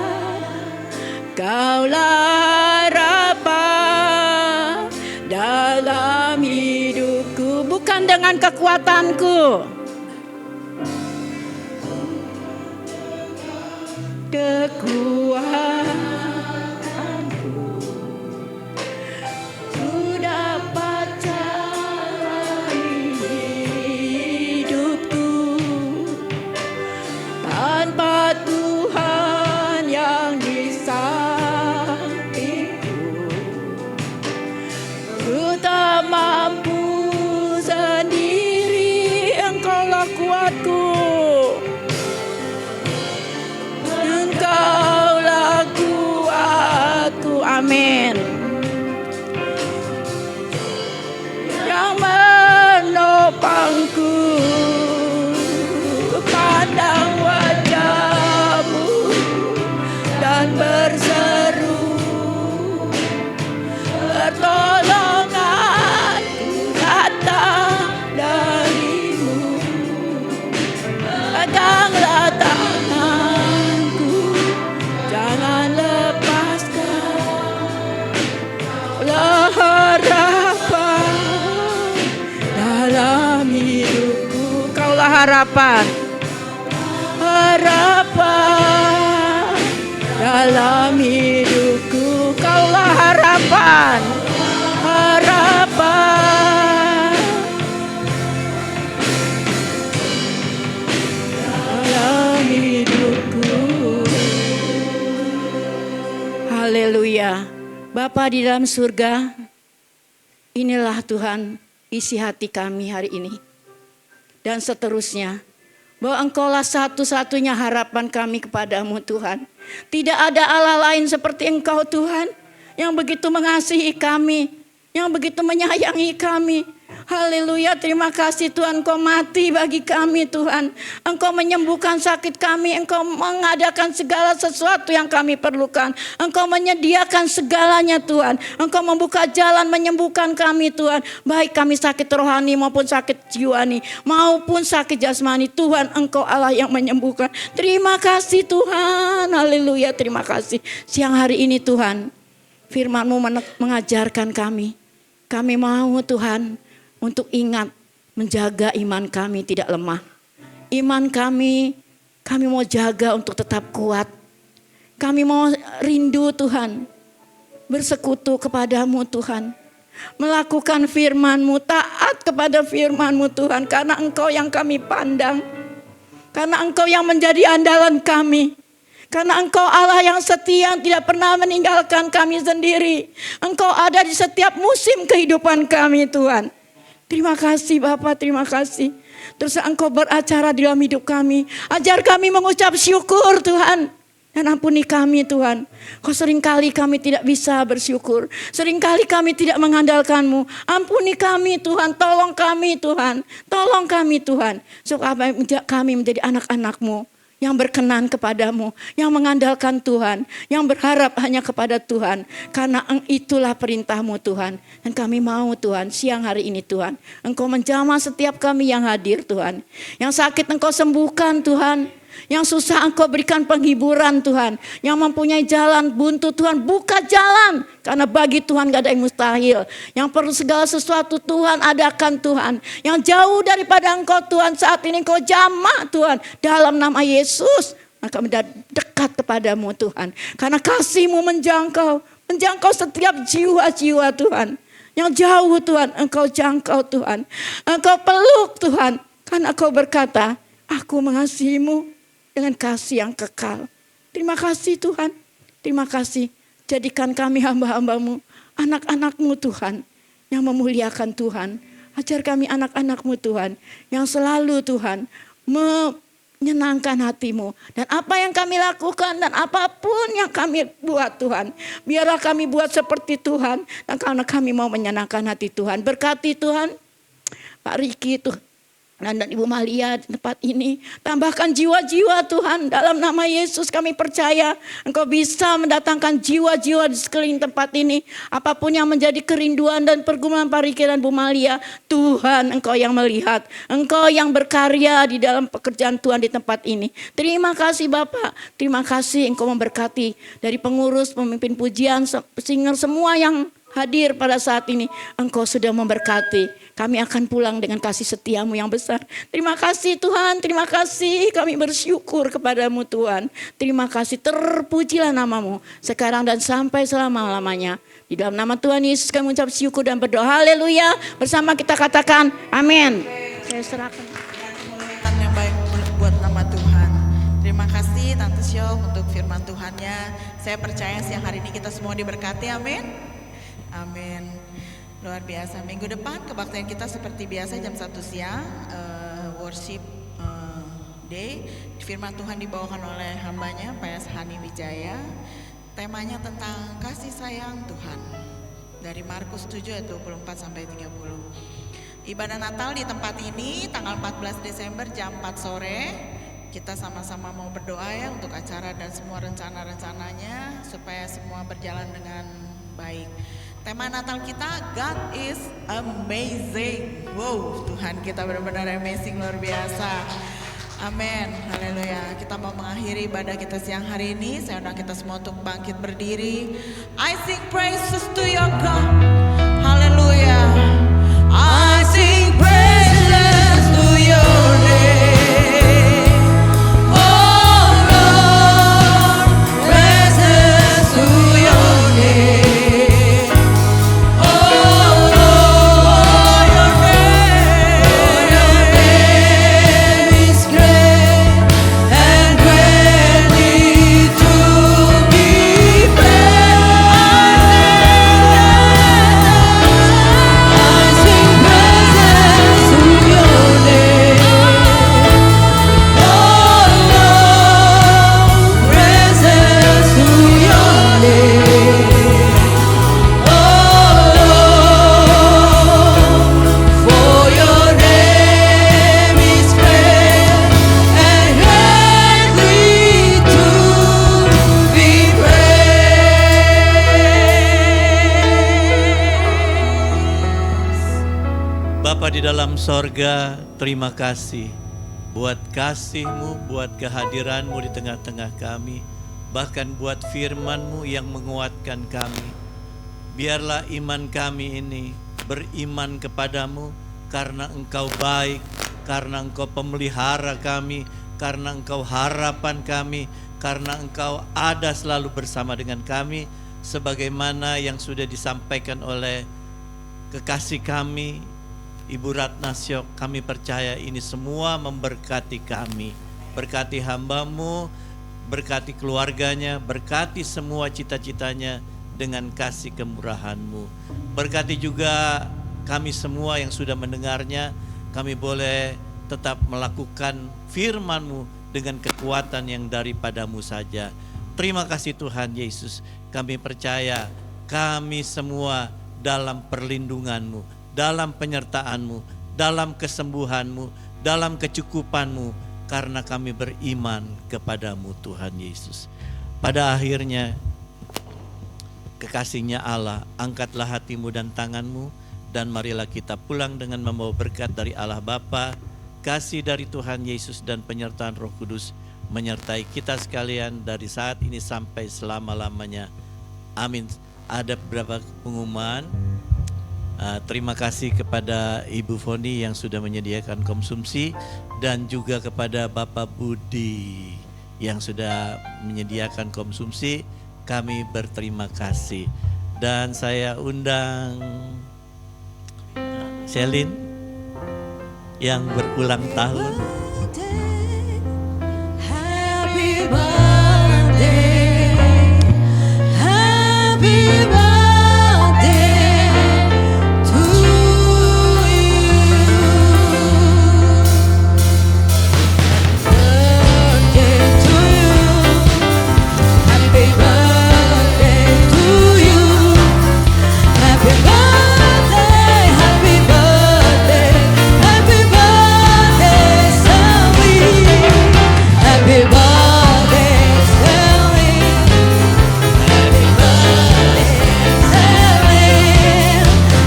Kaulah harapan dalam hidupku, bukan dengan kekuatanku. Kekuatanku, ku dapat jalani hidupku tanpa Tuhan yang di sampingku. Ku tak mampu sendiri, Engkaulah kuatku. Engkaulah kuatku, amin. Yang menopangku, pandang wajahmu dan berseru, pertolonganku datang darimu. Peganglah tanganku, jangan lepaskan. Lah harapan dalam hidupku, Kaulah harapan. Harapan dalam hidupku, Kaulah harapan. Harapan dalam hidupku. Haleluya. Bapa di dalam surga, inilah Tuhan isi hati kami hari ini. Dan seterusnya, bahwa Engkaulah satu-satunya harapan kami kepadamu Tuhan. Tidak ada Allah lain seperti Engkau Tuhan, yang begitu mengasihi kami, yang begitu menyayangi kami. Haleluya, terima kasih Tuhan, Engkau mati bagi kami Tuhan. Engkau menyembuhkan sakit kami, Engkau mengadakan segala sesuatu yang kami perlukan. Engkau menyediakan segalanya Tuhan. Engkau membuka jalan menyembuhkan kami Tuhan. Baik kami sakit rohani maupun sakit jiwani, maupun sakit jasmani. Tuhan, Engkau Allah yang menyembuhkan. Terima kasih Tuhan, haleluya, terima kasih. Siang hari ini Tuhan, firman-Mu mengajarkan kami. Kami mau Tuhan untuk ingat menjaga iman kami tidak lemah. Iman kami mau jaga untuk tetap kuat. Kami mau rindu Tuhan, bersekutu kepadamu Tuhan. Melakukan firman-Mu, taat kepada firman-Mu Tuhan. Karena Engkau yang kami pandang. Karena Engkau yang menjadi andalan kami. Karena Engkau Allah yang setia, yang tidak pernah meninggalkan kami sendiri. Engkau ada di setiap musim kehidupan kami Tuhan. Terima kasih Bapa, terima kasih. Terus Engkau beracara di dalam hidup kami. Ajar kami mengucap syukur Tuhan. Dan ampuni kami Tuhan. Kau seringkali kami tidak bisa bersyukur. Seringkali kami tidak mengandalkan-Mu. Ampuni kami Tuhan, tolong kami Tuhan. Tolong kami Tuhan. Supaya kami menjadi anak-anak-Mu yang berkenan kepadamu, yang mengandalkan Tuhan, yang berharap hanya kepada Tuhan. Karena itulah perintah-Mu Tuhan. Dan kami mau Tuhan, siang hari ini Tuhan, Engkau menjamah setiap kami yang hadir Tuhan. Yang sakit Engkau sembuhkan Tuhan. Yang susah Engkau berikan penghiburan Tuhan. Yang mempunyai jalan buntu Tuhan, buka jalan. Karena bagi Tuhan gak ada yang mustahil. Yang perlu segala sesuatu Tuhan adakan Tuhan. Yang jauh daripada Engkau Tuhan, saat ini Engkau jamah Tuhan. Dalam nama Yesus, maka mendekat kepadamu Tuhan. Karena kasih-Mu menjangkau setiap jiwa-jiwa Tuhan. Yang jauh Tuhan, Engkau jangkau Tuhan. Engkau peluk Tuhan. Karena Engkau berkata, aku mengasihi-Mu dengan kasih yang kekal. Terima kasih Tuhan. Terima kasih. Jadikan kami hamba-hamba-Mu, anak-anak-Mu Tuhan, yang memuliakan Tuhan. Ajar kami anak-anak-Mu Tuhan, yang selalu Tuhan menyenangkan hati-Mu. Dan apa yang kami lakukan dan apapun yang kami buat Tuhan, biarlah kami buat seperti Tuhan. Dan karena kami mau menyenangkan hati Tuhan. Berkati Tuhan Pak Riki Tuhan. Dan Ibu Malia di tempat ini. Tambahkan jiwa-jiwa Tuhan. Dalam nama Yesus kami percaya Engkau bisa mendatangkan jiwa-jiwa di sekeliling tempat ini. Apapun yang menjadi kerinduan dan pergumulan Pak Riki dan Bu Malia, Tuhan Engkau yang melihat. Engkau yang berkarya di dalam pekerjaan Tuhan di tempat ini. Terima kasih Bapak. Terima kasih Engkau memberkati. Dari pengurus, pemimpin pujian, singer, semua yang hadir pada saat ini. Engkau sudah memberkati. Kami akan pulang dengan kasih setia-Mu yang besar. Terima kasih Tuhan, terima kasih. Kami bersyukur kepadamu Tuhan. Terima kasih, terpujilah nama-Mu sekarang dan sampai selama-lamanya. Di dalam nama Tuhan Yesus kami mengucap syukur dan berdoa. Haleluya. Bersama kita katakan amin. Saya serahkan. Kemuliaan yang baik buat nama Tuhan. Terima kasih Tante Syok untuk firman Tuhannya. Saya percaya siang hari ini kita semua diberkati, amin. Amin. Luar biasa. Minggu depan kebaktian kita seperti biasa jam 1 siang worship day. Firman Tuhan dibawakan oleh hambanya Pak Hani Wijaya. Temanya tentang kasih sayang Tuhan. Dari Markus 7 ayat 24 sampai 30. Ibadah Natal di tempat ini tanggal 14 Desember jam 4 sore. Kita sama-sama mau berdoa ya untuk acara dan semua rencana-rencananya supaya semua berjalan dengan baik. Tema Natal kita, God is amazing. Wow, Tuhan kita benar-benar amazing, luar biasa. Amin, haleluya. Kita mau mengakhiri ibadah kita siang hari ini. Saya undang kita semua untuk bangkit berdiri. I sing praises to your God. Haleluya. I sing praises to your name. Oh Lord, praises to your name. Praise Bapa di dalam sorga, terima kasih buat kasih-Mu, buat kehadiran-Mu di tengah-tengah kami, bahkan buat firman-Mu yang menguatkan kami. Biarlah iman kami ini beriman kepadamu karena Engkau baik, karena Engkau pemelihara kami, karena Engkau harapan kami, karena Engkau ada selalu bersama dengan kami, sebagaimana yang sudah disampaikan oleh kekasih kami, Ibu Ratna Syok. Kami percaya ini semua memberkati kami. Berkati hamba-Mu, berkati keluarganya, berkati semua cita-citanya dengan kasih kemurahan-Mu. Berkati juga kami semua yang sudah mendengarnya, kami boleh tetap melakukan firman-Mu dengan kekuatan yang daripada-Mu saja. Terima kasih Tuhan Yesus. Kami percaya kami semua dalam perlindungan-Mu, dalam penyertaan-Mu, dalam kesembuhan-Mu, dalam kecukupan-Mu, karena kami beriman kepadamu Tuhan Yesus. Pada akhirnya, kekasihnya Allah, angkatlah hatimu dan tanganmu, dan marilah kita pulang dengan membawa berkat dari Allah Bapa, kasih dari Tuhan Yesus, dan penyertaan Roh Kudus menyertai kita sekalian dari saat ini sampai selama-lamanya. Amin. Ada beberapa pengumuman. Terima kasih kepada Ibu Foni yang sudah menyediakan konsumsi, dan juga kepada Bapak Budi yang sudah menyediakan konsumsi. Kami berterima kasih. Dan saya undang Selin yang berulang tahun. Happy birthday, happy birthday to you. Birthday to you. Happy birthday to you. Happy birthday, happy birthday, happy birthday, Sally. Happy birthday, Sally. Happy birthday, Sally.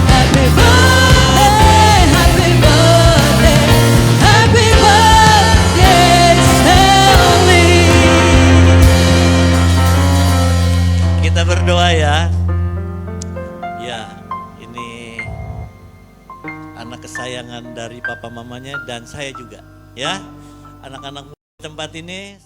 Happy birthday, happy birthday, happy birthday, Sally. Kita berdoa ya. Ya, ini anak kesayangan dari papa mamanya dan saya juga. Ya, anak-anak tempat ini